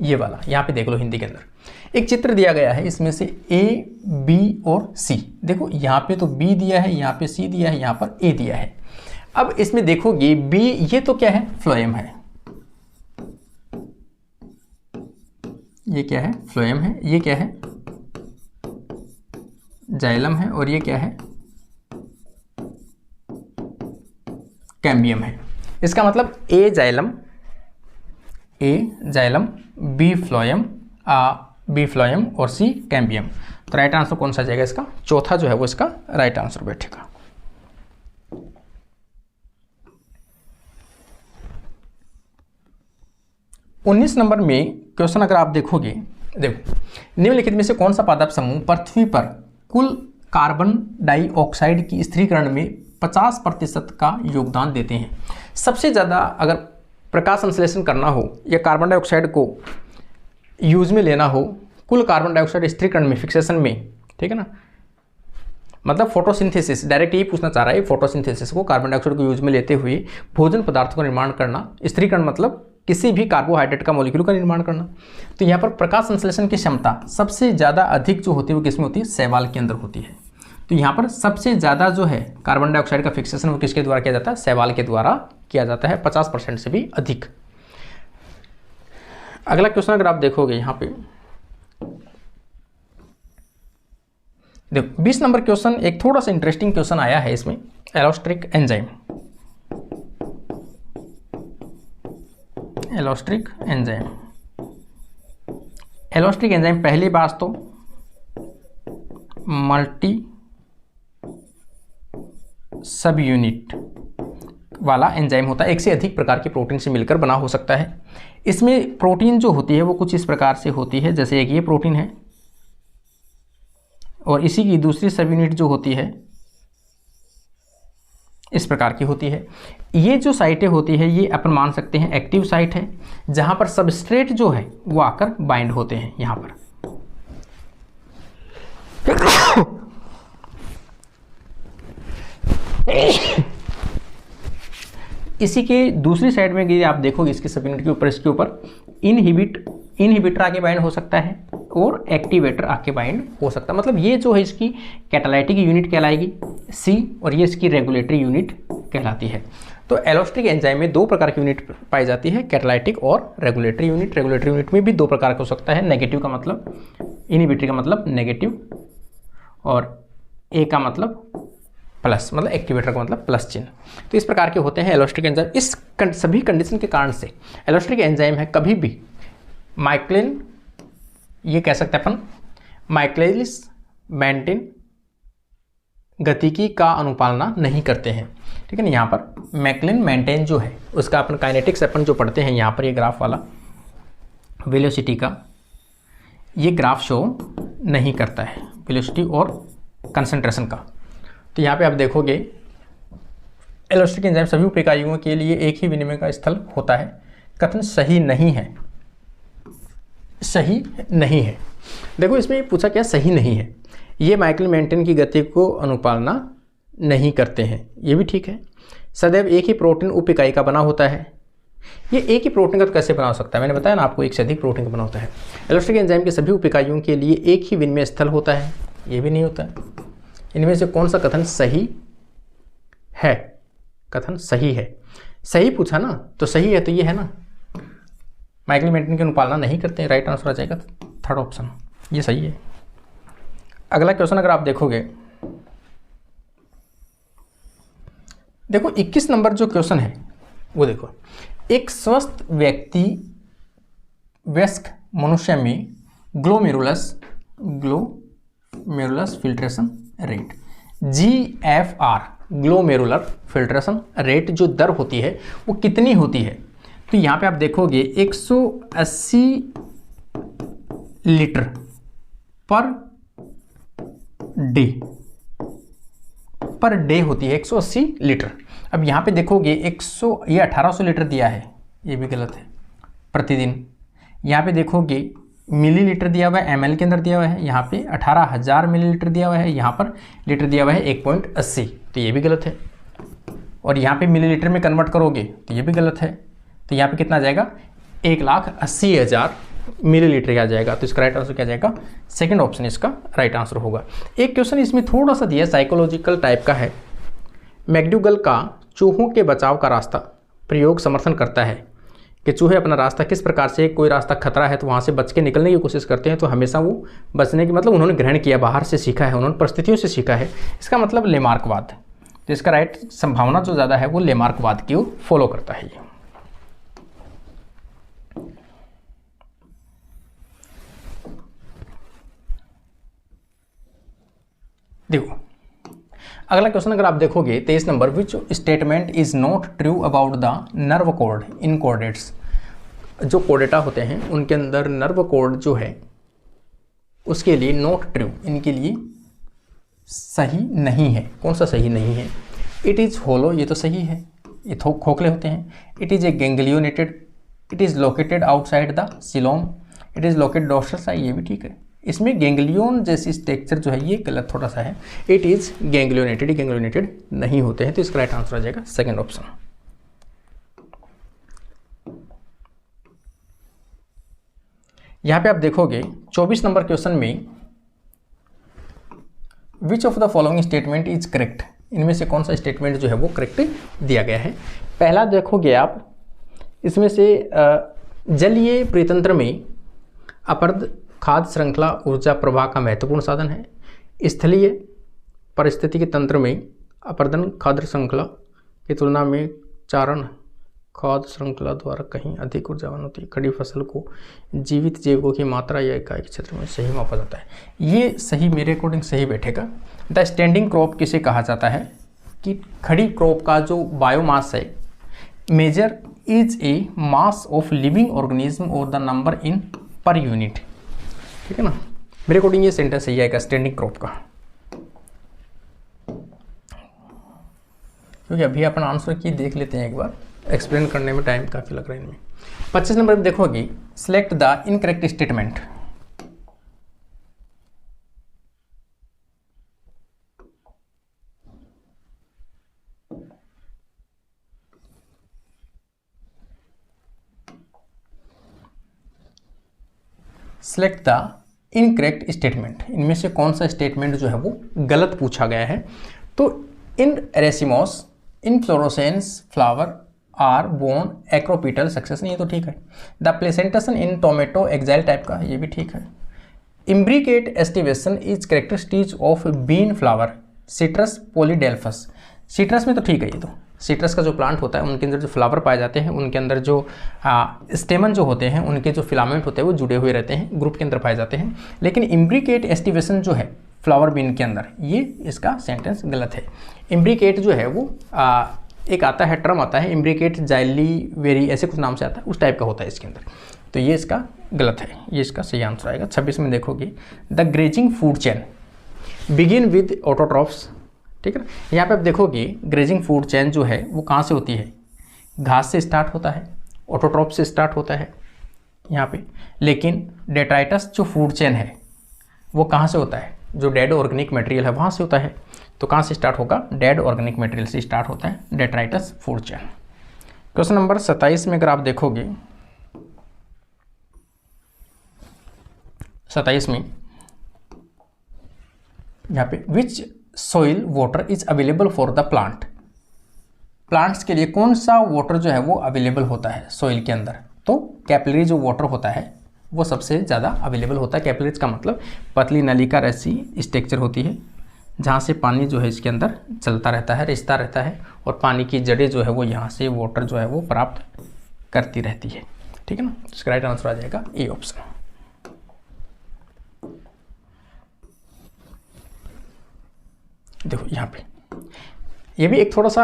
ये वाला यहाँ पे देख लो, हिंदी के अंदर एक चित्र दिया गया है, इसमें से ए, बी और सी। देखो यहाँ पे तो बी दिया है, यहाँ पे सी दिया है, यहाँ पर ए दिया है। अब इसमें देखोगे बी, ये तो क्या है, फ्लोएम है, ये क्या है, फ्लोएम है, ये क्या है, जाइलम है, और ये क्या है, कैम्बियम है। इसका मतलब ए जाइलम, बी फ्लोएम और सी कैम्बियम। तो राइट आंसर कौन सा जाएगा इसका, चौथा जो है वो इसका राइट आंसर बैठेगा। उन्नीस नंबर में क्वेश्चन अगर आप देखोगे, देखो निम्नलिखित में से कौन सा पादप समूह पृथ्वी पर कुल कार्बन डाइऑक्साइड की स्थिरीकरण में 50% का योगदान देते हैं। सबसे ज़्यादा अगर प्रकाश संश्लेषण करना हो या कार्बन डाइऑक्साइड को यूज में लेना हो, कुल कार्बन डाइऑक्साइड स्थिरीकरण में, फिक्सेशन में, ठीक है ना, मतलब फोटोसिंथेसिस, डायरेक्ट यही पूछना चाह रहा है, फोटोसिंथेसिस को कार्बन डाइऑक्साइड को यूज में लेते हुए भोजन पदार्थों का निर्माण करना, स्थिरीकरण मतलब किसी भी कार्बोहाइड्रेट का मॉलिक्यूल का निर्माण करना। तो यहाँ पर प्रकाश संश्लेषण की क्षमता सबसे ज़्यादा अधिक जो होती है वो किसमें होती है, शैवाल के अंदर होती है। तो यहाँ पर सबसे ज़्यादा जो है कार्बन डाइऑक्साइड का फिक्सेशन वो किसके द्वारा किया जाता है, शैवाल के द्वारा किया जाता है, 50% से भी अधिक। अगला क्वेश्चन अगर आप देखोगे यहाँ पे, देखो 20 नंबर क्वेश्चन एक थोड़ा सा इंटरेस्टिंग क्वेश्चन आया है इसमें, एलोस्ट्रिक एंजाइम। एलोस्ट्रिक एंजाइम, एलोस्ट्रिक एंजाइम पहली बात तो मल्टी सब यूनिट वाला एंजाइम होता है, एक से अधिक प्रकार के प्रोटीन से मिलकर बना हो सकता है। इसमें प्रोटीन जो होती है वो कुछ इस प्रकार से होती है, जैसे एक ये प्रोटीन है और इसी की दूसरी सब यूनिट जो होती है इस प्रकार की होती है। ये जो साइटें होती है ये अपन मान सकते हैं एक्टिव साइट है, जहां पर सबस्ट्रेट जो है वो आकर बाइंड होते हैं यहाँ पर। इसी के दूसरी साइड में यदि आप देखोगे इसके सब यूनिट के ऊपर, इसके ऊपर इनहिबिटर आके बाइंड हो सकता है और एक्टिवेटर आके बाइंड हो सकता है। मतलब ये जो है इसकी कैटालाइटिक यूनिट कहलाएगी सी, और ये इसकी रेगुलेटरी यूनिट कहलाती है। तो एलोस्ट्रिक एंजाइम में दो प्रकार की यूनिट पाई जाती है, कैटालाइटिक और रेगुलेटरी यूनिट। रेगुलेटरी यूनिट में भी दो प्रकार का हो सकता है, नेगेटिव का मतलब, इनहिबिटरी का मतलब नेगेटिव, और ए का मतलब प्लस, मतलब एक्टिवेटर का मतलब प्लस चिन्ह। तो इस प्रकार के होते हैं एलोस्टिक एंजाइम। इस सभी कंडीशन के कारण से एलोस्टिक एंजाइम है कभी भी माइक्लिन, ये कह सकते हैं अपन माइकलिस मेंटेन गतिकी का अनुपालना नहीं करते हैं, ठीक है ना। यहाँ पर मैकलिन मेंटेन जो है उसका अपन काइनेटिक्स अपन जो पढ़ते हैं, यहाँ पर ये ग्राफ वाला वेलोसिटी का ये ग्राफ शो नहीं करता है, वेलोसिटी और कंसंट्रेशन का। तो यहाँ पे आप देखोगे एलोस्टिक एंजाइम सभी उप इकाइयों के लिए एक ही विनिमय का स्थल होता है। कथन सही नहीं है, सही नहीं है। देखो इसमें पूछा क्या, सही नहीं है। ये माइकल मेंटेन की गति को अनुपालना नहीं करते हैं, ये भी ठीक है। सदैव एक ही प्रोटीन उप इकाई का बना होता है, ये एक ही प्रोटीन का तो कैसे बना सकता है, मैंने बताया ना आपको, एक से अधिक प्रोटीन का बना होता है। एलोस्टिक एंजाइम के सभी उप इकाइयों के लिए एक ही विनिमय स्थल होता है, ये भी नहीं होता है। इनमें से कौन सा कथन सही है? कथन सही है, सही पूछा ना, तो सही है तो ये है ना, माइकल मेंटेन की अनुपालना नहीं करते हैं। राइट आंसर आ जाएगा थर्ड ऑप्शन, ये सही है। अगला क्वेश्चन अगर आप देखोगे, देखो 21 नंबर जो क्वेश्चन है वो देखो, एक स्वस्थ व्यक्ति वयस्क मनुष्य में glomerulus filtration rate GFR glomerular filtration rate जो दर होती है वो कितनी होती है? तो यहाँ पे आप देखोगे 180 लीटर पर डे होती है, 180 लीटर। अब यहाँ पे देखोगे ये 1800 लीटर दिया है, ये भी गलत है, प्रतिदिन। यहाँ पे देखोगे मिलीलीटर दिया हुआ है, ml के अंदर दिया हुआ है, यहाँ पे 18,000 मिलीलीटर दिया हुआ है, यहाँ पर लीटर दिया हुआ है 1.80, तो ये भी गलत है। और यहाँ पे मिलीलीटर में कन्वर्ट करोगे तो ये भी गलत है। तो यहाँ पे कितना आ जाएगा, 1,80,000 मिलीलीटर आ जाएगा। तो इसका राइट आंसर क्या जाएगा, सेकंड ऑप्शन इसका राइट आंसर होगा। एक क्वेश्चन इसमें थोड़ा सा दिया, साइकोलॉजिकल टाइप का है। मैक्डूगल का चूहों के बचाव का रास्ता प्रयोग समर्थन करता है कि चूहे अपना रास्ता किस प्रकार से, कोई रास्ता खतरा है तो वहाँ से बच के निकलने की कोशिश करते हैं, तो हमेशा वो बचने की, मतलब उन्होंने ग्रहण किया, बाहर से सीखा है, उन्होंने परिस्थितियों से सीखा है। इसका मतलब लेमार्कवाद। तो इसका राइट संभावना जो ज़्यादा है वो लेमार्कवाद की ओर फॉलो करता है ये। देखो अगला क्वेश्चन अगर आप देखोगे 23 number, which statement is not true about the nerve cord in chordates. जो कोर्डेटा होते हैं उनके अंदर नर्व कॉर्ड जो है उसके लिए नॉट ट्रू, इनके लिए सही नहीं है। कौन सा सही नहीं है? इट इज होलो, ये तो सही है, ये खोखले होते हैं। It is a ganglionated, it is located outside the coelom, it is located dorsal side, ये भी ठीक है। इसमें गैंग्लियन जैसी स्ट्रक्चर जो है ये गलत थोड़ा सा है। इट इज गैंग्लियोनेटेड, गैंग्लियोनेटेड नहीं होते हैं। तो इसका राइट आंसर आ जाएगा सेकंड ऑप्शन। यहां पे आप देखोगे 24 नंबर क्वेश्चन में, which of the following statement is correct. इनमें से कौन सा स्टेटमेंट जो है वो करेक्ट दिया गया है? पहला देखोगे आप, इसमें से जलीय परितंत्र में अपरद खाद्य श्रृंखला ऊर्जा प्रवाह का महत्वपूर्ण साधन है। स्थलीय पारिस्थितिकी तंत्र में अपर्दन खाद्य श्रृंखला की तुलना में चारण खाद्य श्रृंखला द्वारा कहीं अधिक ऊर्जावान होती है। खड़ी फसल को जीवित जीवों की मात्रा या इकाई के क्षेत्र में सही मापा जाता है। ये सही मेरे अकॉर्डिंग सही बैठेगा। द स्टैंडिंग क्रॉप किसे कहा जाता है? कि खड़ी क्रॉप का जो बायोमास है, measure is a mass of living organism और the number in per unit, ठीक है ना। मेरे अकॉर्डिंग ये सेंटेंस सही आएगा स्टैंडिंग क्रॉप का, क्योंकि अभी अपन आंसर की देख लेते हैं एक बार, एक्सप्लेन करने में टाइम काफ़ी लग रहा है इनमें। 25 नंबर में देखोगे, select the incorrect statement. Select the incorrect statement. इनमें से कौन सा स्टेटमेंट जो है वो गलत पूछा गया है? तो in racemose inflorescence flower are borne acropetal succession, ये तो ठीक है। The placentation in tomato axile type का, ये भी ठीक है। Imbricate aestivation is characteristic of bean flower, citrus polyadelphous. Citrus में तो ठीक है, ये तो सिट्रस का जो प्लांट होता है उनके अंदर जो फ्लावर पाए जाते हैं उनके अंदर जो स्टेमन जो होते हैं उनके जो फिलामेंट होते हैं वो जुड़े हुए रहते हैं, ग्रुप के अंदर पाए जाते हैं। लेकिन इम्ब्रिकेट एस्टिवेशन जो है फ्लावर बीन के अंदर, ये इसका सेंटेंस गलत है। इम्ब्रिकेट जो है वो एक आता है, टर्म आता है इम्ब्रिकेट जाइलीवेरी ऐसे कुछ नाम से आता है, उस टाइप का होता है इसके अंदर, तो ये इसका गलत है, ये इसका सही आंसर आएगा। 26 में देखोगे the grazing food chain begin with autotrophs, ठीक है ना। यहाँ पे आप देखोगे ग्रेजिंग फूड चेन जो है वो कहाँ से होती है, घास से स्टार्ट होता है, ऑटोट्रॉफ से स्टार्ट होता है यहाँ पे। लेकिन डेट्राइटस जो फूड चेन है वो कहाँ से होता है, जो डेड ऑर्गेनिक मटेरियल है वहाँ से होता है। तो कहाँ से स्टार्ट होगा, डेड ऑर्गेनिक मटेरियल से स्टार्ट होता है detritus food chain. Question number 27 में अगर आप देखोगे, 27 में यहाँ पे which soil water is available for the plant, plants के लिए कौन सा वाटर जो है वो अवेलेबल होता है सॉइल के अंदर। तो कैपिलरी जो वाटर होता है वो सबसे ज़्यादा अवेलेबल होता है। कैपिलरीज का मतलब पतली नलिका रैसी स्ट्रक्चर होती है जहाँ से पानी जो है इसके अंदर चलता रहता है, रिश्ता रहता है, और पानी की जड़ें जो है वो यहाँ से वाटर जो है वो प्राप्त करती रहती है, ठीक है ना। इसका राइट आंसर आ जाएगा ए ऑप्शन। देखो यहाँ पे ये भी एक थोड़ा सा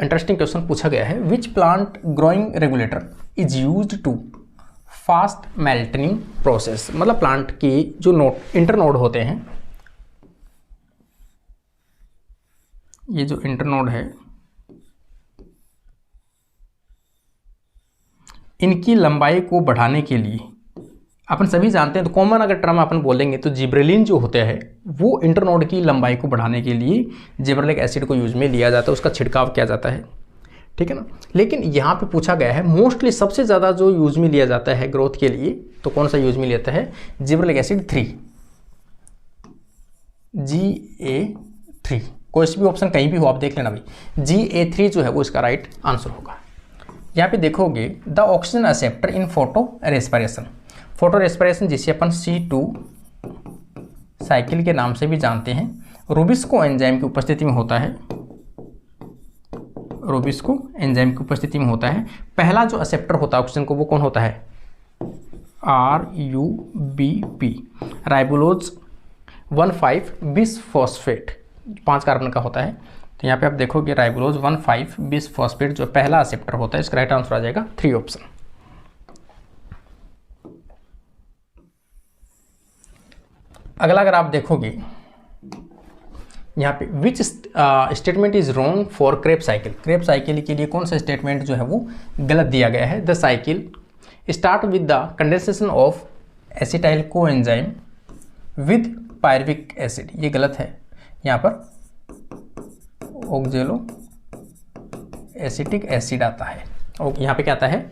इंटरेस्टिंग क्वेश्चन पूछा गया है। Which plant growing regulator is used to fast malting process, मतलब प्लांट की जो नोड इंटरनोड होते हैं, ये जो इंटरनोड है इनकी लंबाई को बढ़ाने के लिए अपन सभी जानते हैं, तो कॉमन अगर टर्म अपन बोलेंगे तो जिब्रेलिन जो होता है वो इंटरनोड की लंबाई को बढ़ाने के लिए जिब्रेलिक एसिड को यूज में लिया जाता है, उसका छिड़काव किया जाता है, ठीक है ना। लेकिन यहाँ पे पूछा गया है मोस्टली सबसे ज़्यादा जो यूज में लिया जाता है ग्रोथ के लिए, तो कौन सा यूज में लेता है, जिब्रेलिक एसिड 3, GA3। कोई भी ऑप्शन कहीं भी हो आप देख लेना भाई, GA3 जो है वो इसका राइट आंसर होगा। यहाँ पे देखोगे the oxygen acceptor in photo respiration, photo respiration जिसे अपन C2 साइकिल के नाम से भी जानते हैं, रूबिस्को एंजाइम की उपस्थिति में होता है, रूबिस्को एंजाइम की उपस्थिति में होता है। पहला जो एक्सेप्टर होता है ऑक्सीजन को वो कौन होता है, RUBP, राइबोलोज 1,5 बिसफॉस्फेट, 5 कार्बन का होता है। तो यहाँ पे आप देखोगे राइबोलोज 1,5 बिसफॉस्फेट जो पहला एक्सेप्टर होता है, इसका राइट आंसर आ जाएगा 3 ऑप्शन। अगला अगर आप देखोगे यहाँ पे विच statement is wrong for Krebs cycle, Krebs cycle के लिए कौन सा स्टेटमेंट जो है वो गलत दिया गया है। The cycle start with the condensation of acetyl coenzyme with pyruvic acid, ये गलत है। यहाँ पर ऑक्जेलो एसिटिक एसिड आता है, और यहाँ पे क्या आता है,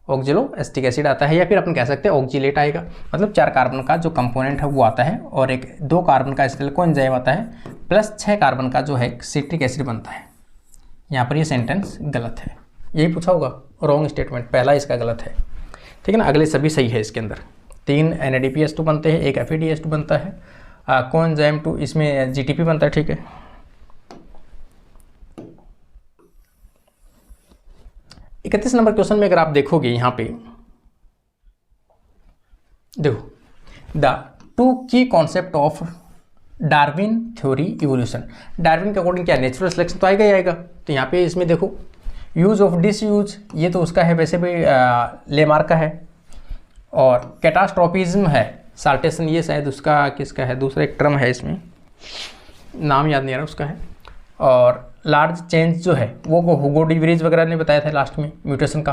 ऑक्जेलो एसिटिक एसिड आता है, या फिर अपन कह सकते हैं ऑक्जिलेट आएगा, मतलब 4 कार्बन का जो कंपोनेंट है वो आता है, और एक 2 कार्बन का एसिटाइल कोएंजाइम आता है, प्लस 6 कार्बन का जो है सिट्रिक एसिड बनता है। यहाँ पर ये सेंटेंस गलत है, यही पूछा होगा रॉन्ग स्टेटमेंट, पहला इसका गलत है, ठीक है ना। अगले सभी सही है। इसके अंदर 3 NADPH2 बनते हैं, 1 FADH2 बनता है, कोएंजाइम 2 इसमें GTP बनता है, ठीक है। इकतीस नंबर क्वेश्चन में अगर आप देखोगे यहाँ पे देखो द 2 की concept of Darwin theory evolution, Darwin के अकॉर्डिंग क्या नेचुरल सिलेक्शन तो आएगा ही आएगा। तो यहाँ पे इसमें देखो यूज ऑफ डिसयूज, ये तो उसका है वैसे भी लेमार्क का है, और कैटास्ट्रोफिज्म है, साल्टेशन ये शायद उसका किसका है, दूसरा एक टर्म है इसमें नाम याद नहीं आ रहा उसका है, और लार्ज चेंज जो है वो हुगो डी व्रीज वगैरह ने बताया था लास्ट में म्यूटेशन का,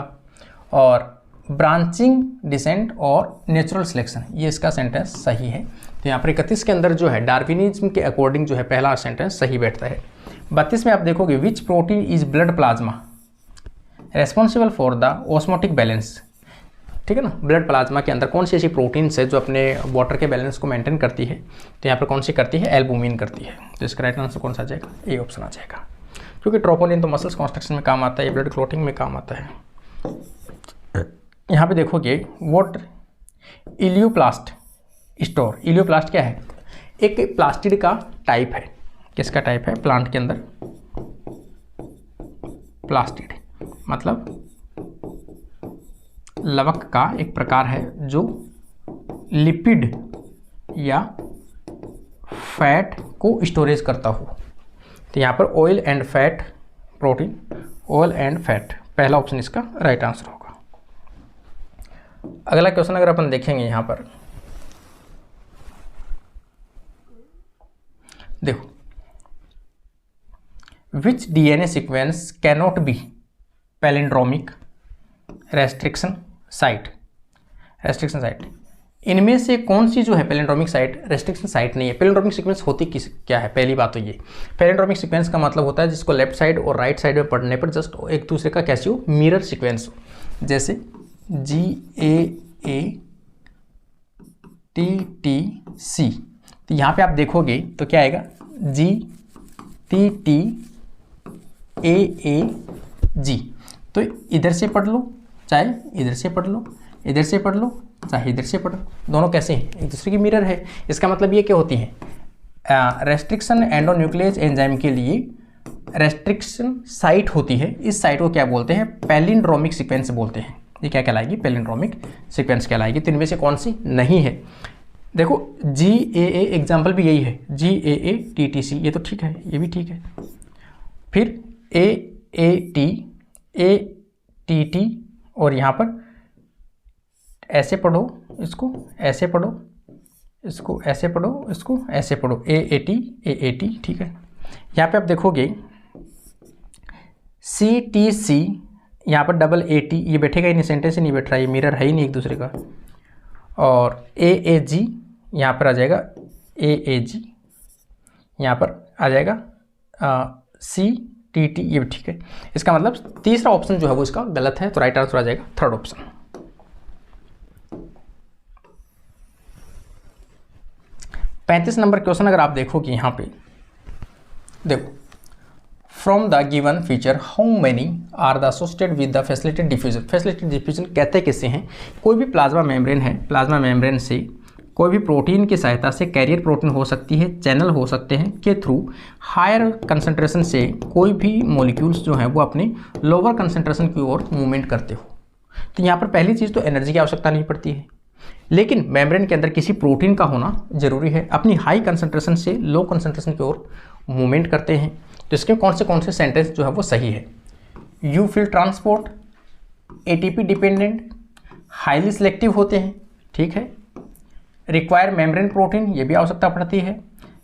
और ब्रांचिंग डिसेंट और नेचुरल सिलेक्शन, ये इसका सेंटेंस सही है। तो यहाँ पर 31 के अंदर जो है डार्विनिज्म के अकॉर्डिंग जो है पहला सेंटेंस सही बैठता है। 32 में आप देखोगे विच protein is blood plasma responsible for the osmotic balance, ठीक है ना। ब्लड प्लाज्मा के अंदर कौन सी ऐसी प्रोटीन्स है जो अपने वाटर के बैलेंस को मेंटेन करती है, तो यहाँ पर कौन सी करती है, एल्बुमिन करती है। तो इसका राइट आंसर कौन सा आ जाएगा, ए ऑप्शन आ जाएगा, क्योंकि ट्रोपोनिन तो मसल्स कॉन्स्ट्रक्शन में काम आता है, ब्लड क्लॉटिंग में काम आता है। यहाँ पे देखोगे व्हाट इलियोप्लास्ट स्टोर, इलियोप्लास्ट क्या है, एक प्लास्टिड का टाइप है, किसका टाइप है प्लांट के अंदर? प्लास्टिड, मतलब लवक का एक प्रकार है जो लिपिड या फैट को स्टोरेज करता हो। तो यहाँ पर oil and fat protein, oil and fat, पहला ऑप्शन इसका राइट आंसर होगा। अगला क्वेश्चन अगर अपन देखेंगे यहाँ पर, देखो, विच DNA sequence cannot be palindromic restriction site? इनमें से कौन सी जो है पैलिंड्रोमिक साइट रेस्ट्रिक्शन साइट नहीं है? पैलिंड्रोमिक सीक्वेंस होती क्या है? पहली बात तो ये, पैलिंड्रोमिक सीक्वेंस का मतलब होता है जिसको लेफ्ट साइड और राइट साइड में पढ़ने पर जस्ट एक दूसरे का कैसे हो, मिरर सीक्वेंस हो। जैसे GAATTC, तो यहाँ पे आप देखोगे तो क्या आएगा GTTAAG। तो इधर से पढ़ लो चाहे इधर से पढ़ लो, इधर से पढ़ लो चाहे इधर से पढ़ो, दोनों कैसे हैं? एक दूसरे की मिरर है। इसका मतलब ये क्या होती है, रेस्ट्रिक्शन एंडोन्यूक्लियस एंजाइम के लिए रेस्ट्रिक्शन साइट होती है। इस साइट को क्या बोलते हैं? पैलिंड्रोमिक सीक्वेंस बोलते हैं। ये क्या कहलाएगी? पैलिंड्रोमिक सीक्वेंस कहलाएगी। तो इनमें से कौन सी नहीं है? देखो GAA एग्जाम्पल भी यही है, GAATTC, ये तो ठीक है, ये भी ठीक है। फिर AATATT, और यहाँ पर ऐसे पढ़ो, इसको ऐसे पढ़ो, इसको ऐसे पढ़ो, इसको ऐसे पढ़ो, AAT, ठीक है। यहाँ पे आप देखोगे CTC, यहाँ पर डबल AT, ये बैठेगा ही नहीं, सेंटेंस ही नहीं बैठ रहा, ये मिरर है ही नहीं एक दूसरे का। और AAG, यहाँ पर आ जाएगा AAG, यहाँ पर आ जाएगा CTT, ये भी ठीक है। इसका मतलब तीसरा ऑप्शन जो है वो इसका गलत है, तो राइट आंसर आ जाएगा थर्ड ऑप्शन। 35 नंबर क्वेश्चन अगर आप देखोगे यहाँ पे, देखो, from the given feature how many are the associated with the facilitated diffusion. Facilitated diffusion कहते किससे हैं? कोई भी प्लाज्मा मेम्ब्रेन है, प्लाज्मा मेम्ब्रेन से कोई भी प्रोटीन की सहायता से कैरियर प्रोटीन हो सकती है, चैनल हो सकते हैं, के थ्रू हायर कंसंट्रेशन से कोई भी मॉलिक्यूल्स जो हैं वो अपने लोअर कंसंट्रेशन की ओर मूवमेंट करते हो। तो यहाँ पर पहली चीज़ तो एनर्जी की आवश्यकता नहीं पड़ती है, लेकिन मेम्ब्रेन के अंदर किसी प्रोटीन का होना जरूरी है, अपनी हाई कंसंट्रेशन से लो कंसंट्रेशन की ओर मूवमेंट करते हैं। तो इसके कौन से सेंटेंस जो है वो सही है? You feel transport, ATP dependent, highly selective होते हैं, ठीक है, रिक्वायर मेम्ब्रेन प्रोटीन, ये भी आवश्यकता पड़ती है,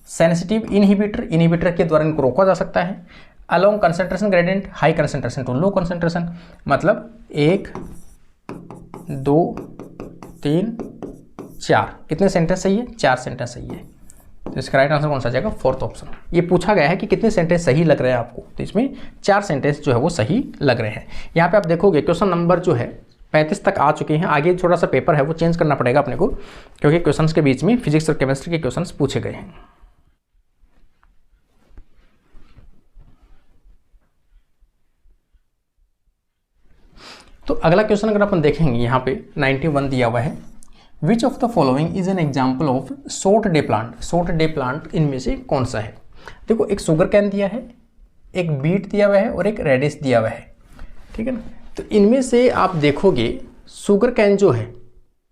सेंसिटिव इनहिबिटर के द्वारा इनको रोका जा सकता है, along concentration gradient, high concentration to low concentration, मतलब 1 2 3 4, कितने सेंटेंस सही है? 4 सेंटेंस सही है। तो इसका राइट आंसर कौन सा जाएगा? Fourth option. ये पूछा गया है कि कितने सेंटेंस सही लग रहे हैं आपको, तो इसमें 4 सेंटेंस जो है वो सही लग रहे हैं। यहाँ पे आप देखोगे क्वेश्चन नंबर जो है 35 तक आ चुके हैं। आगे थोड़ा सा पेपर है वो चेंज करना पड़ेगा अपने को, क्योंकि क्वेश्चंस के बीच में फिजिक्स और केमिस्ट्री के क्वेश्चंस पूछे गए हैं। तो अगला क्वेश्चन अगर अपन देखेंगे यहाँ पे 91 दिया हुआ है, which of the following is an example of short day plant. Short day plant इनमें से कौन सा है? देखो, एक शुगर कैन दिया है, एक बीट दिया हुआ है और एक रेडिश दिया हुआ है, ठीक है ना। तो इनमें से आप देखोगे शुगर कैन जो है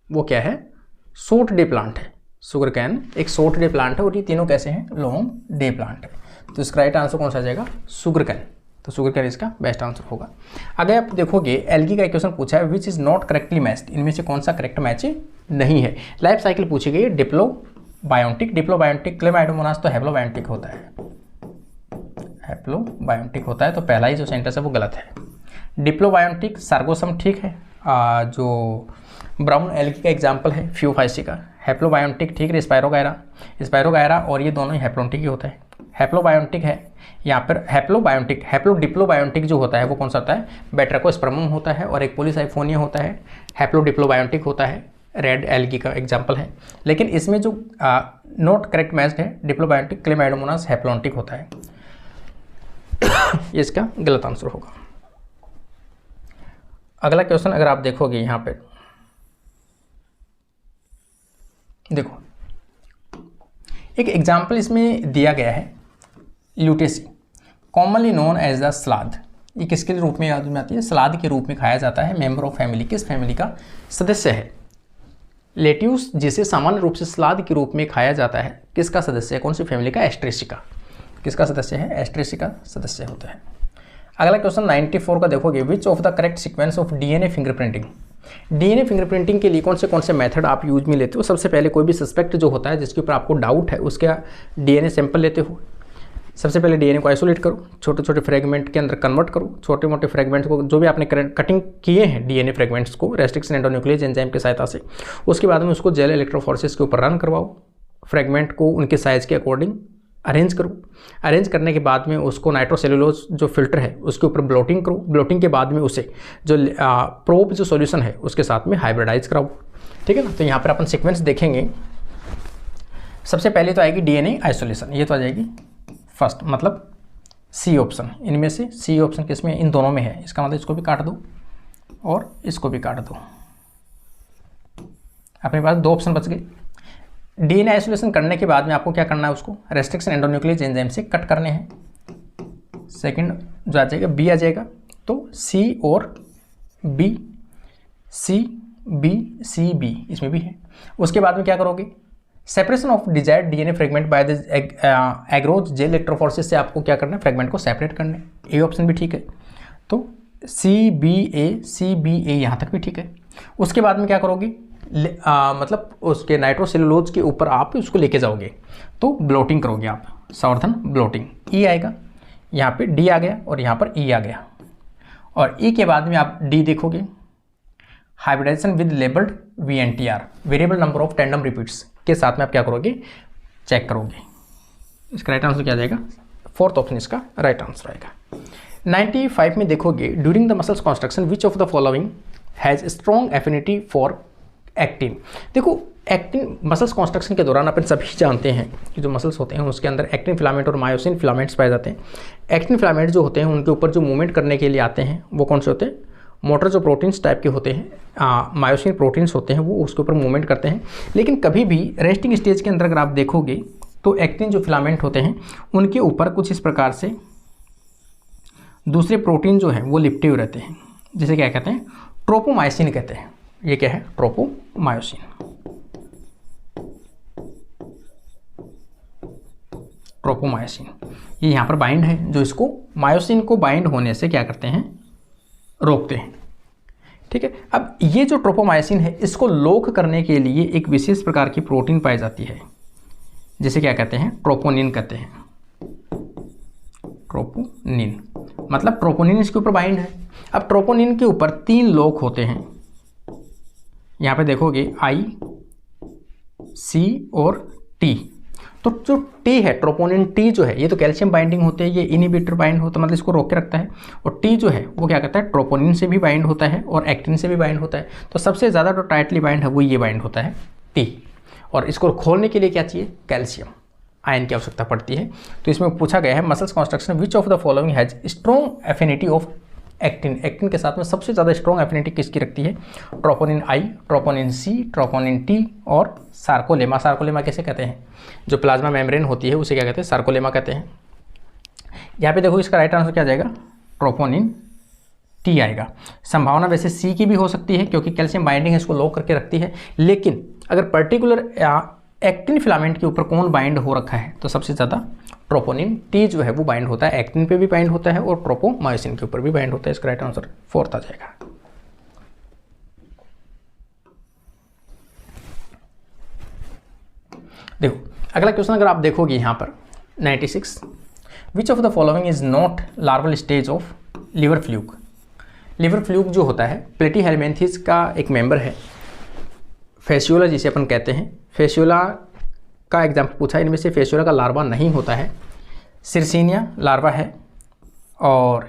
वो क्या है? शॉर्ट डे प्लांट है। शुगर कैन एक शॉर्ट डे प्लांट है और ये तीनों कैसे हैं? लॉन्ग डे प्लांट है। तो इसका राइट आंसर कौन सा जाएगा? Sugar cane. तो शुगर कैन इसका बेस्ट आंसर होगा। अगर आप देखोगे एल्गी का क्वेश्चन पूछा है, which is not correctly matched, इनमें से कौन सा करेक्ट मैच नहीं है? लाइफ साइकिल पूछी गई है, डिप्लोबायोटिक, क्लेमाइडोमोनास तो हैप्लोबायोटिक होता है, हैप्लोबायोटिक होता है, तो पहला ही जो सेंटेंस है वो गलत है। डिप्लोबायोटिक सार्गोसम ठीक है, जो ब्राउन एल्गी का एग्जाम्पल है फ्यूफाइसी का। हैप्लोबायोटिक ठीक है, स्पायरोगायरा और ये दोनों ही हैप्लोटिक ही होता है। हैप्लोबायोटिक है यहाँ पर, हैप्लोडिप्लोबायोटिक जो होता है वो कौन सा होता है? बेट्राकोस्पर्मम होता है और एक पॉलीसाइफोनिया होता है। हैप्लोडिप्लोबायोटिक होता है, रेड एल्गी का एग्जाम्पल है। लेकिन इसमें जो नॉट करेक्ट मैच्ड है डिप्लोबायोटिक, क्लेमाइडोमोनास हैप्लोटिक होता है। ये इसका गलत आंसर होगा। अगला क्वेश्चन अगर आप देखोगे यहाँ पे, देखो एक एग्जाम्पल इसमें दिया गया है, ल्यूटेसी, कॉमनली नोन एज द सलाद, ये किसके रूप में याद में आती है? सलाद के रूप में खाया जाता है। मेंबर ऑफ फैमिली, किस फैमिली का सदस्य है? लेट्यूस, जिसे सामान्य रूप से सलाद के रूप में खाया जाता है, किसका सदस्य है? कौन सी फैमिली का? एस्ट्रेसी का। किसका सदस्य है? एस्ट्रेसी का सदस्य होता है। अगला क्वेश्चन 94 का देखोगे, विच of the correct sequence of DNA fingerprinting. DNA fingerprinting के लिए कौन से मेथड आप यूज में लेते हो? सबसे पहले कोई भी सस्पेक्ट जो होता है, जिसके ऊपर आपको डाउट है, उसका डीएनए सैंपल लेते हो। सबसे पहले डीएनए को आइसोलेट करो, छोटे छोटे फ्रेगमेंट के अंदर कन्वर्ट करो, छोटे मोटे फ्रेगमेंट्स को जो भी आपने कटिंग किए हैं डीएनए फ्रेगमेंट्स को रेस्ट्रिक्शन एंडोन्यूक्लियस एंजाइम की सहायता से, उसके बाद में उसको जेल इलेक्ट्रोफोरेसिस के ऊपर रन करवाओ। फ्रेगमेंट को उनके साइज़ के अकॉर्डिंग अरेंज करो। अरेंज करने के बाद में उसको नाइट्रोसेलुलोज जो फिल्टर है उसके ऊपर ब्लोटिंग करो। ब्लोटिंग के बाद में उसे जो प्रोब जो सॉल्यूशन है उसके साथ में हाइब्रिडाइज कराओ। ठीक है ना। तो यहाँ पर अपन सीक्वेंस देखेंगे। सबसे पहले तो आएगी डीएनए आइसोलेशन, ये तो आ जाएगी फर्स्ट, मतलब सी ऑप्शन। इनमें से सी ऑप्शन किसमें? इन दोनों में है। इसका मतलब इसको भी काट दो और इसको भी काट दो। अपने पास 2 ऑप्शन बच गए। डीएनए आइसोलेशन करने के बाद में आपको क्या करना है? उसको रेस्ट्रिक्शन एंडोन्यूक्लियस एंजाइम से कट करने हैं। सेकंड जो आ जाएगा बी आ जाएगा, तो सी और बी, सी बी इसमें भी है। उसके बाद में क्या करोगे? Separation of desired DNA fragment by the एग्रोज gel electrophoresis से आपको क्या करना है? फ्रेगमेंट को सेपरेट करना है। ए ऑप्शन भी ठीक है, तो सी बी ए यहाँ तक भी ठीक है। उसके बाद में क्या करोगे? मतलब उसके नाइट्रोसेलुलोज के ऊपर आप उसको लेके जाओगे, तो ब्लोटिंग करोगे आप, सावधान ब्लोटिंग। ई आएगा, यहाँ पे डी आ गया और यहाँ पर ई आ गया, और ई के बाद में आप डी देखोगे, hybridization with labelled VNTR, variable number of tandem repeats के साथ में आप क्या करोगे? चेक करोगे। इसका राइट आंसर क्या आ जाएगा? फोर्थ ऑप्शन इसका राइट आंसर आएगा। 95 में देखोगे, during the muscles construction which of the following has strong affinity for actin. देखो एक्टिन मसल्स कॉन्स्ट्रक्शन के दौरान अपन सभी जानते हैं कि जो मसल्स होते हैं उसके अंदर एक्टिन फिलामेंट और मायोसिन फिलामेंट्स पाए जाते हैं। एक्टिन फिलामेंट जो होते हैं उनके ऊपर जो मूवमेंट करने के लिए आते हैं वो कौन से होते हैं? मोटर जो प्रोटीन्स टाइप के होते हैं, मायोसिन प्रोटीन्स होते हैं, वो उसके ऊपर मूवमेंट करते हैं। लेकिन कभी भी रेस्टिंग स्टेज के अंदर अगर आप देखोगे तो एक्टिन जो फिलामेंट होते हैं उनके ऊपर कुछ इस प्रकार से दूसरे प्रोटीन जो हैं वो लिपटे हुए रहते हैं, जिसे क्या कहते हैं? ट्रोपोमायोसिन कहते हैं। ये क्या है? ट्रोपोमायोसिन। ट्रोपोमायोसिन ये यहाँ पर बाइंड है, जो इसको मायोसिन को बाइंड होने से क्या करते हैं? रोकते हैं। ठीक है। अब ये जो ट्रोपोमायोसिन है इसको लॉक करने के लिए एक विशेष प्रकार की प्रोटीन पाई जाती है, जिसे क्या कहते हैं? ट्रोपोनिन कहते हैं। ट्रोपोनिन मतलब ट्रोपोनिन इसके ऊपर बाइंड है। अब ट्रोपोनिन के ऊपर 3 लॉक होते हैं। यहाँ पे देखोगे I, C और T। तो जो T है, ट्रोपोनिन T जो है, ये तो कैल्शियम बाइंडिंग होते हैं, ये इनहिबिटर बाइंड होता है, मतलब इसको रोक के रखता है। और T जो है वो क्या करता है? ट्रोपोनिन से भी बाइंड होता है और एक्टिन से भी बाइंड होता है। तो सबसे ज़्यादा जो टाइटली बाइंड है वो ये बाइंड होता है T। और इसको खोलने के लिए क्या चाहिए? कैल्शियम आयन की आवश्यकता पड़ती है। तो इसमें पूछा गया है muscles construction which of the following has strong affinity of actin. Actin के साथ में सबसे ज़्यादा स्ट्रॉन्ग एफिनिटी किसकी रखती है? Troponin I, troponin C, troponin T और सार्कोलेमा। सार्कोलेमा कैसे कहते हैं? जो प्लाज्मा मेम्ब्रेन होती है उसे क्या कहते हैं? सार्कोलेमा कहते हैं। यहाँ पे देखो इसका राइट आंसर क्या जाएगा? ट्रोपोनिन T आएगा। संभावना वैसे C की भी हो सकती है क्योंकि कैल्शियम बाइंडिंग इसको लॉक करके रखती है, लेकिन अगर पर्टिकुलर एक्टिन फिलामेंट के ऊपर कौन बाइंड हो रखा है तो सबसे ज़्यादा ट्रोपोनिन T जो है वो बाइंड होता है। एक्टिन पे भी बाइंड होता है और ट्रोपोमायोसिन के ऊपर भी बाइंड होता है। इसका राइट आंसर फोर्थ आ जाएगा। देखो अगला क्वेश्चन अगर आप देखोगे यहाँ पर 96, विच of the following is not larval stage of liver fluke. Liver fluke जो होता है प्लेटीहेलमिन्थेस का एक मेंबर है, फेसियोला जिसे अपन कहते हैं। फेसियोला का एग्जाम्पल पूछा, इनमें से फेसियोला का लार्वा नहीं होता है। सिरसिनिया लार्वा है और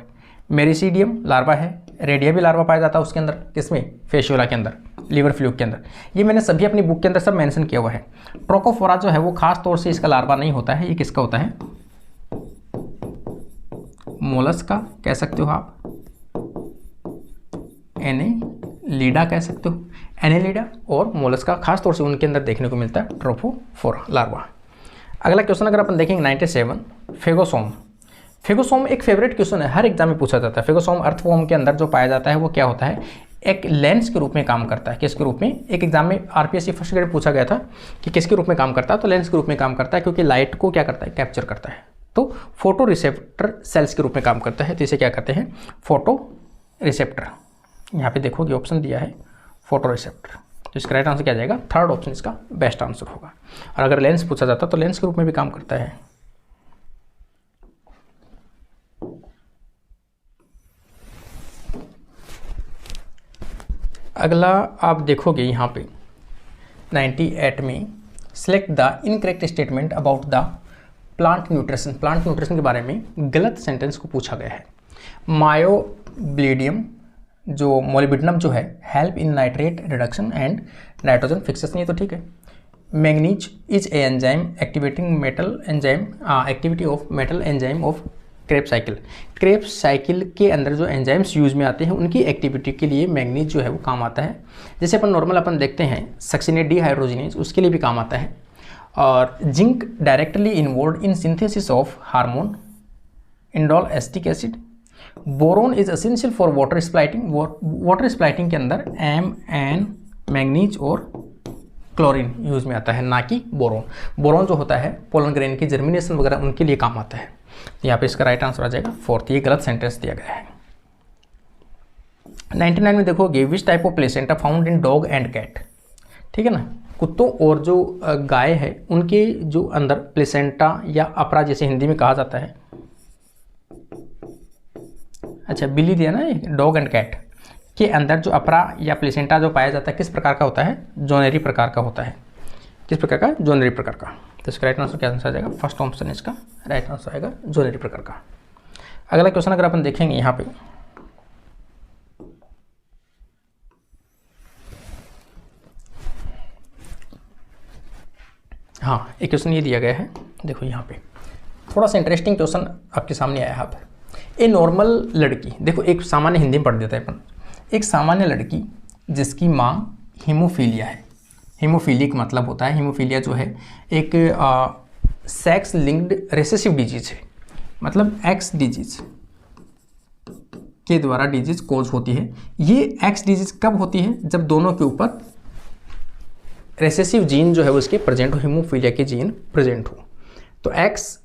मेरिसीडियम लार्वा है। रेडिया भी लार्वा पाया जाता है उसके अंदर, किसमें? फेसियोला के अंदर, लिवर फ्लूक के अंदर। ये मैंने सभी अपनी बुक के अंदर सब मेंशन किया हुआ है। ट्रोकोफोरा जो है वो खास तौर से इसका लार्वा नहीं होता है। ये किसका होता है? मोलस्का कह सकते हो आप, एनेलिडा कह सकते हो, एनेलिडा और मोलस्का खास तौर से उनके अंदर देखने को मिलता है ट्रोकोफोरा लार्वा। अगला क्वेश्चन अगर अपन देखेंगे 97, फेगोसोम। फेगोसोम एक फेवरेट क्वेश्चन है, हर एग्जाम में पूछा जाता है। फेगोसोम अर्थवॉर्म के अंदर जो पाया जाता है वो क्या होता है, एक लेंस के रूप में काम करता है। किसके रूप में, एक एग्जाम में आरपीएससी फर्स्ट ग्रेड पूछा गया था कि किसके रूप में काम करता है, तो लेंस के रूप में काम करता है, क्योंकि लाइट को क्या करता है, कैप्चर करता है। तो फोटो रिसेप्टर सेल्स के रूप में काम करता है, तो इसे क्या कहते हैं, फोटो रिसेप्टर। यहाँ पे देखोगे ऑप्शन दिया है फोटो रिसेप्टर, तो इसका राइट आंसर क्या जाएगा, थर्ड ऑप्शन इसका बेस्ट आंसर होगा। और अगर लेंस पूछा जाता तो लेंस के रूप में भी काम करता है। अगला आप देखोगे यहाँ पे 98 में, select the incorrect statement about the plant nutrition. Plant nutrition के बारे में गलत सेंटेंस को पूछा गया है। मायोब्लेडियम जो मोलिब्डेनम जो है, help in nitrate reduction and nitrogen fixation, ये तो ठीक है। Manganese is a enzyme activating metal enzyme activity of metal enzyme of Krebs cycle. Krebs cycle के अंदर जो एंजाइम्स यूज में आते हैं उनकी एक्टिविटी के लिए मैग्नीज जो है वो काम आता है। जैसे अपन नॉर्मल देखते हैं सक्सिनेट डिहाइड्रोजिनेज, उसके लिए भी काम आता है। और zinc directly involve in synthesis of hormone indole acetic acid. Boron is essential for water splitting. Water splitting के अंदर एम एन मैग्नीज और क्लोरीन यूज में आता है, ना कि बोरोन। बोरोन जो होता है पोलन ग्रेन की जर्मिनेशन वगैरह उनके लिए काम आता है। यहाँ पे इसका राइट आंसर आ जाएगा फोर्थ, ये गलत सेंटेंस दिया गया है। 99 में देखोगे which type of placenta found in dog and cat, ठीक है ना। कुत्तों और जो गाय है उनके जो अंदर प्लेसेंटा या अपरा जैसे हिंदी में कहा जाता है, अच्छा बिल्ली दिया ना, डॉग एंड कैट के अंदर जो अपरा या प्लेसेंटा जो पाया जाता है किस प्रकार का होता है, जोनेरी प्रकार का होता है। किस प्रकार का, जोनेरी प्रकार का। तो इसका राइट आंसर क्या आंसर आ जाएगा, फर्स्ट ऑप्शन इसका राइट आंसर आएगा, जोनेरी प्रकार का। अगला क्वेश्चन अगर अपन देखेंगे यहाँ पे, हाँ एक क्वेश्चन ये दिया गया है, देखो यहाँ पे थोड़ा सा इंटरेस्टिंग क्वेश्चन आपके सामने आया है यहाँ पर। ए नॉर्मल लड़की, देखो एक सामान्य हिंदी में पढ़ देता है अपन। एक सामान्य लड़की जिसकी माँ हीमोफीलिया है, हीमोफीलिक मतलब होता है, हीमोफीलिया जो है एक सेक्स लिंक्ड रेसेसिव डिजीज है, मतलब एक्स डिजीज के द्वारा डिजीज कोज होती है। ये एक्स डिजीज कब होती है, जब दोनों के ऊपर रेसेसिव जीन जो है उसके प्रेजेंट हो, हीमोफीलिया के जीन प्रेजेंट हो। तो एक्स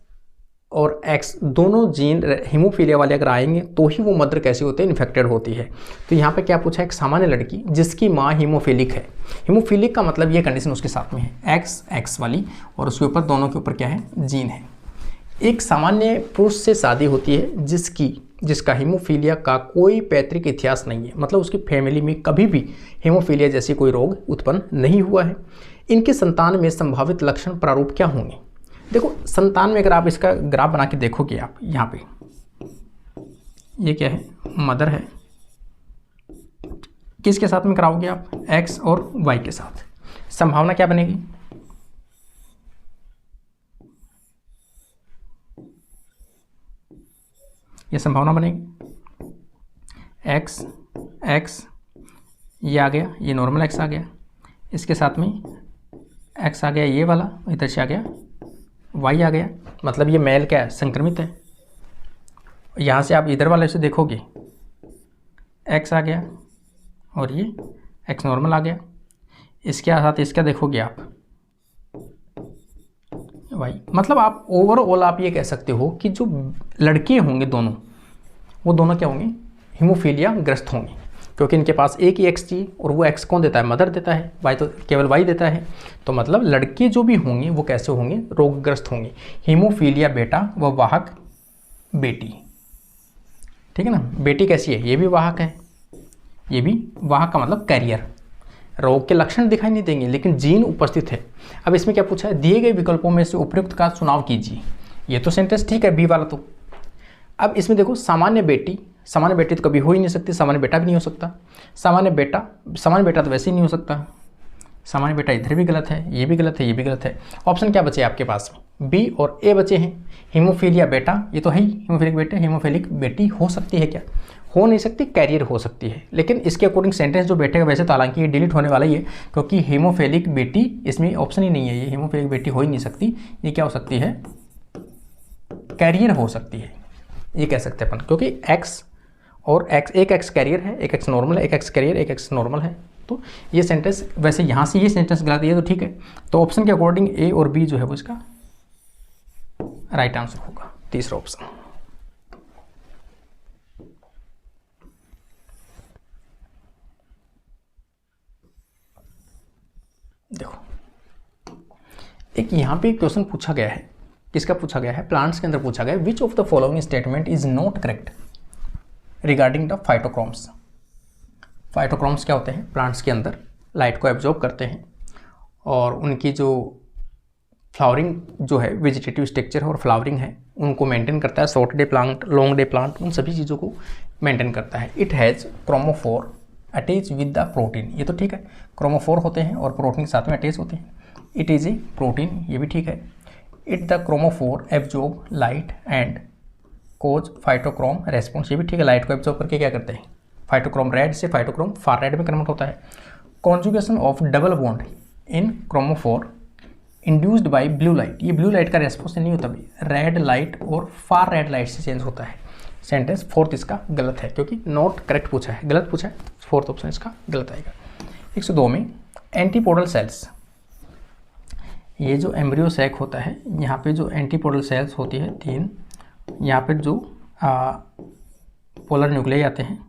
और एक्स दोनों जीन हीमोफीलिया वाले अगर आएंगे तो ही वो मदर कैसे होते हैं, इन्फेक्टेड होती है। तो यहाँ पे क्या पूछा है, एक सामान्य लड़की जिसकी माँ हीमोफीलिक है। हीमोफीलिक का मतलब ये कंडीशन उसके साथ में है, एक्स वाली, और उसके ऊपर दोनों के ऊपर क्या है, जीन है। एक सामान्य पुरुष से शादी होती है जिसका हीमोफीलिया का कोई पैतृक इतिहास नहीं है, मतलब उसकी फैमिली में कभी भी हीमोफीलिया जैसी कोई रोग उत्पन्न नहीं हुआ है। इनके संतान में संभावित लक्षण प्रारूप क्या होंगे। देखो संतान में अगर आप इसका ग्राफ बना के देखोगे, आप यहाँ पे ये क्या है, मदर है, किसके साथ में कराओगे आप, एक्स और वाई के साथ, संभावना क्या बनेगी, ये संभावना बनेगी एक्स एक्स, ये आ गया, ये नॉर्मल एक्स आ गया, इसके साथ में एक्स आ गया ये वाला, इधर से आ गया वाई आ गया, मतलब ये मेल क्या है, संक्रमित है। यहाँ से आप इधर वाले से देखोगे एक्स आ गया और ये एक्स नॉर्मल आ गया, इसके साथ इसका देखोगे आप वाई। मतलब आप ओवरऑल आप ये कह सकते हो कि जो लड़के होंगे दोनों, वो दोनों क्या होंगे, हीमोफीलिया ग्रस्त होंगे, क्योंकि इनके पास एक ही एक्स जी, और वो एक्स कौन देता है, मदर देता है, वाई तो केवल वाई देता है। तो मतलब लड़के जो भी होंगे वो कैसे होंगे, रोगग्रस्त होंगे। हीमोफीलिया बेटा व वाहक बेटी, ठीक है ना। बेटी कैसी है, ये भी वाहक है, ये भी वाहक का मतलब कैरियर। रोग के लक्षण दिखाई नहीं देंगे लेकिन जीन उपस्थित है। अब इसमें क्या पूछा है, दिए गए विकल्पों में से उपयुक्त का चुनाव कीजिए। ये तो सेंटेंस ठीक है, बी वाला तो। अब इसमें देखो सामान्य बेटी तो कभी हो ही नहीं सकती, सामान्य बेटा भी नहीं हो सकता। सामान्य बेटा तो वैसे ही नहीं हो सकता। सामान्य बेटा इधर भी गलत है, ये भी गलत है, ये भी गलत है। ऑप्शन क्या बचे आपके पास में, बी और ए बचे हैं। हीमोफीलिया बेटा, ये तो है ही हीमोफीलिक बेटा, हीमोफीलिक बेटी हो सकती है क्या, हो नहीं सकती, कैरियर हो सकती है। लेकिन इसके अकॉर्डिंग सेंटेंस जो बैठेगा वैसे तो हालांकि ये डिलीट होने वाला ही है, क्योंकि हीमोफीलिक बेटी इसमें ऑप्शन ही नहीं है, ये हीमोफीलिक बेटी हो ही नहीं सकती। ये क्या हो सकती है, कैरियर हो सकती है, ये कह सकते हैं अपन, क्योंकि एक्स और एक्स, एक एक्स कैरियर है, एक एक्स नॉर्मल है, एक एक्स कैरियर, एक एक्स नॉर्मल है। तो ये सेंटेंस, वैसे यहाँ से ये सेंटेंस गलत है तो ठीक है। तो ऑप्शन के अकॉर्डिंग ए और बी जो है वो इसका राइट आंसर होगा, तीसरा ऑप्शन। देखो एक यहाँ पे क्वेश्चन पूछा गया है, किसका पूछा गया है, प्लांट्स के अंदर पूछा गया है, which of the following statement is not correct regarding the phytochromes. Phytochromes क्या होते हैं, प्लांट्स के अंदर लाइट को एब्जॉर्ब करते हैं और उनकी जो फ्लावरिंग जो है, वेजिटेटिव स्ट्रक्चर और फ्लावरिंग है, उनको मेंटेन करता है। Short day plant, long day plant, उन सभी चीज़ों को मेंटेन करता है। It has chromophore attach with the protein, ये तो ठीक है, क्रोमोफोर होते हैं और प्रोटीन साथ में अटैच होते हैं। इट इज़ ए प्रोटीन, ये भी ठीक है। It the chromophore absorb light and cause phytochrome response, ये भी ठीक है, लाइट को एब्जॉर्ब करके क्या करते हैं, फाइटोक्रोम रेड से फाइटोक्रोम फार रेड में कन्वर्ट होता है। Conjugation of double bond in chromophore induced by blue light, ये ब्लू लाइट का रेस्पॉन्स नहीं होता भाई, रेड लाइट और फार रेड लाइट से चेंज होता है। सेंटेंस फोर्थ इसका गलत है, क्योंकि नॉट करेक्ट पूछा है, गलत पूछा है, फोर्थ ऑप्शन इसका गलत आएगा। 102 में एंटीपोडल सेल्स, ये जो एम्ब्रियो सैक होता है, यहाँ पे जो एंटीपोडल सेल्स होती है 3, यहाँ पे जो पोलर न्यूक्लियाई आते हैं,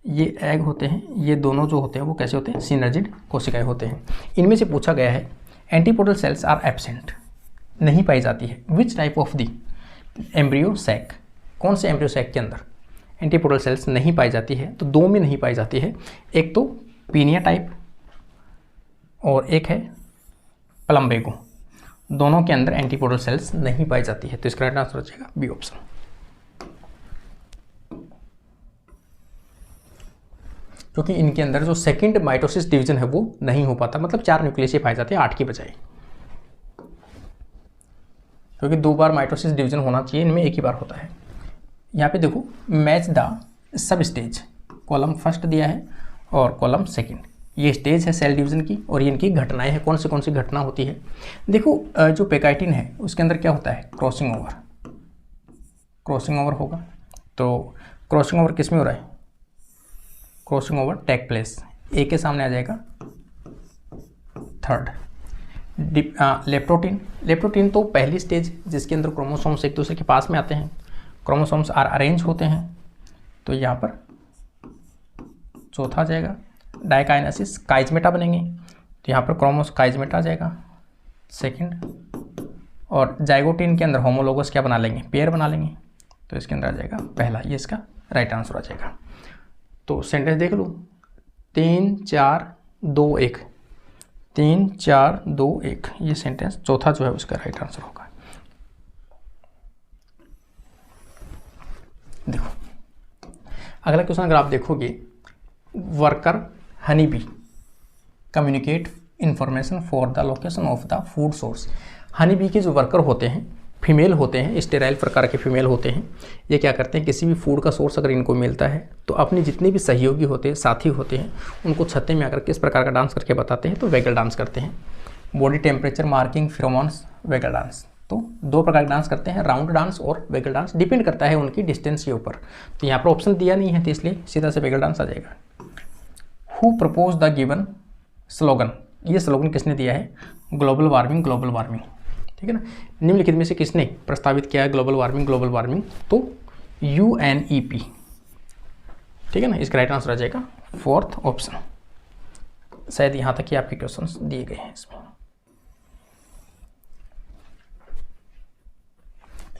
ये एग होते हैं, ये दोनों जो होते हैं वो कैसे होते हैं, सिनर्जिड कोशिकाएं होते हैं। इनमें से पूछा गया है एंटीपोडल सेल्स आर एब्सेंट, नहीं पाई जाती है, which type of the embryo sac, कौन से एम्ब्रियो सैक के अंदर एंटीपोडल सेल्स नहीं पाई जाती है। तो दो में नहीं पाई जाती है, एक तो पीनिया टाइप और एक है प्लम्बेगो, दोनों के अंदर एंटीपोडल सेल्स नहीं पाई जाती है। तो इसका राइट आंसर हो जाएगा बी ऑप्शन। क्योंकि इनके अंदर जो सेकंड माइटोसिस डिवीजन है वो नहीं हो पाता, मतलब 4 न्यूक्लियस पाए जाते हैं 8 की बजाय, क्योंकि 2 बार माइटोसिस डिवीजन होना चाहिए, इनमें एक ही बार होता है। यहाँ पे देखो match the sub stage, column first दिया है और कॉलम सेकंड, ये स्टेज है सेल डिवीजन की और ये इनकी घटनाएं हैं, कौन सी घटना होती है। देखो जो पेकाइटिन है उसके अंदर क्या होता है, क्रॉसिंग ओवर होगा। तो क्रॉसिंग ओवर किस में हो रहा है, क्रॉसिंग ओवर टेक प्लेस, ए के सामने आ जाएगा थर्ड। लेप्टोटीन तो पहली स्टेज जिसके अंदर क्रोमोसोम्स एक दूसरे के पास में आते हैं, क्रोमोसोम्स आर अरेंज होते हैं, तो यहाँ पर चौथा आ जाएगा। डाइकाइनेसिस, काइजमेटा बनेंगे, तो यहाँ पर काइजमेटा आ जाएगा सेकंड। और जाइगोटीन के अंदर होमोलोगस क्या बना लेंगे, पेयर बना लेंगे, तो इसके अंदर आ जाएगा पहला, ये इसका राइट आंसर आ जाएगा। तो सेंटेंस देख लो, 3 4 2 1, 3 4 2 1, ये सेंटेंस चौथा जो है उसका राइट आंसर होगा। देखो अगला क्वेश्चन अगर आप देखोगे, worker honey bee communicate information for the location of the food source. Honey bee के जो वर्कर होते हैं, फीमेल होते हैं, स्टेराइल प्रकार के फीमेल होते हैं, ये क्या करते हैं, किसी भी फूड का सोर्स अगर इनको मिलता है तो अपने जितने भी सहयोगी होते हैं, साथी होते हैं, उनको छत्ते में आकर किस प्रकार का डांस करके बताते हैं, तो वेगल डांस करते हैं। Body temperature marking, pheromones, vagal dance, तो 2 प्रकार के डांस करते हैं, राउंड डांस और वेगल डांस, डिपेंड करता है उनकी डिस्टेंस के ऊपर। तो यहाँ पर ऑप्शन दिया नहीं है, तो इसलिए सीधा से वेगल डांस आ जाएगा। Who propose the given slogan, ये स्लोगन किसने दिया है, ग्लोबल वार्मिंग, ठीक है ना। निम्नलिखित में से किसने प्रस्तावित किया है ग्लोबल वार्मिंग, तो UNEP, ठीक है ना। इसका राइट आंसर आ जाएगा फोर्थ ऑप्शन। शायद यहाँ तक ही आपके क्वेश्चंस दिए गए हैं इसमें।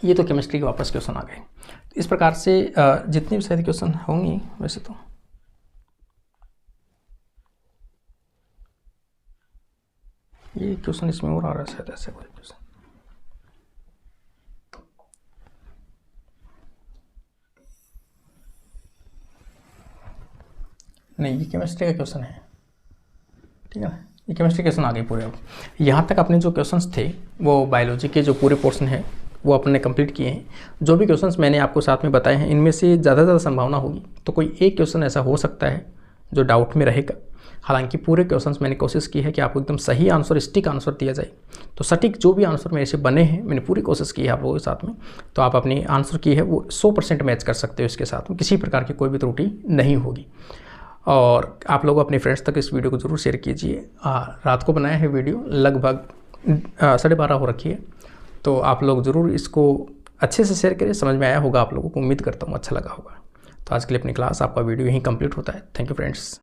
ये तो केमिस्ट्री के वापस क्वेश्चन आ गए। इस प्रकार से जितने भी शायद क्वेश्चन होंगे, वैसे तो ये क्वेश्चन इसमें और आ रहा है शायद, ऐसे कोई क्वेश्चन नहीं, ये केमिस्ट्री का क्वेश्चन है, ठीक है ना। ये केमिस्ट्री क्वेश्चन आ गए पूरे। अब यहाँ तक अपने जो क्वेश्चंस थे वो बायोलॉजी के जो पूरे पोर्शन है वो अपने कंप्लीट किए हैं। जो भी क्वेश्चंस मैंने आपको साथ में बताए हैं, इनमें से ज़्यादा संभावना होगी तो कोई एक क्वेश्चन ऐसा हो सकता है जो डाउट में रहेगा। हालांकि पूरे क्वेश्चंस मैंने कोशिश की है कि आपको एकदम सही आंसर, स्टिक आंसर दिया जाए। तो सटीक जो भी आंसर मेरे से बने हैं मैंने पूरी कोशिश की है आप लोगों के साथ में। तो आप अपनी आंसर की है वो 100% मैच कर सकते हो इसके साथ में, किसी प्रकार की कोई भी त्रुटि नहीं होगी। और आप लोग अपने फ्रेंड्स तक इस वीडियो को ज़रूर शेयर कीजिए। रात को बनाया है वीडियो, लगभग 12:30 हो रखी है, तो आप लोग ज़रूर इसको अच्छे से शेयर करें। समझ में आया होगा आप लोगों को, उम्मीद करता हूँ अच्छा लगा होगा। तो आज के लिए अपनी क्लास, आपका वीडियो यहीं कंप्लीट होता है। Thank you friends.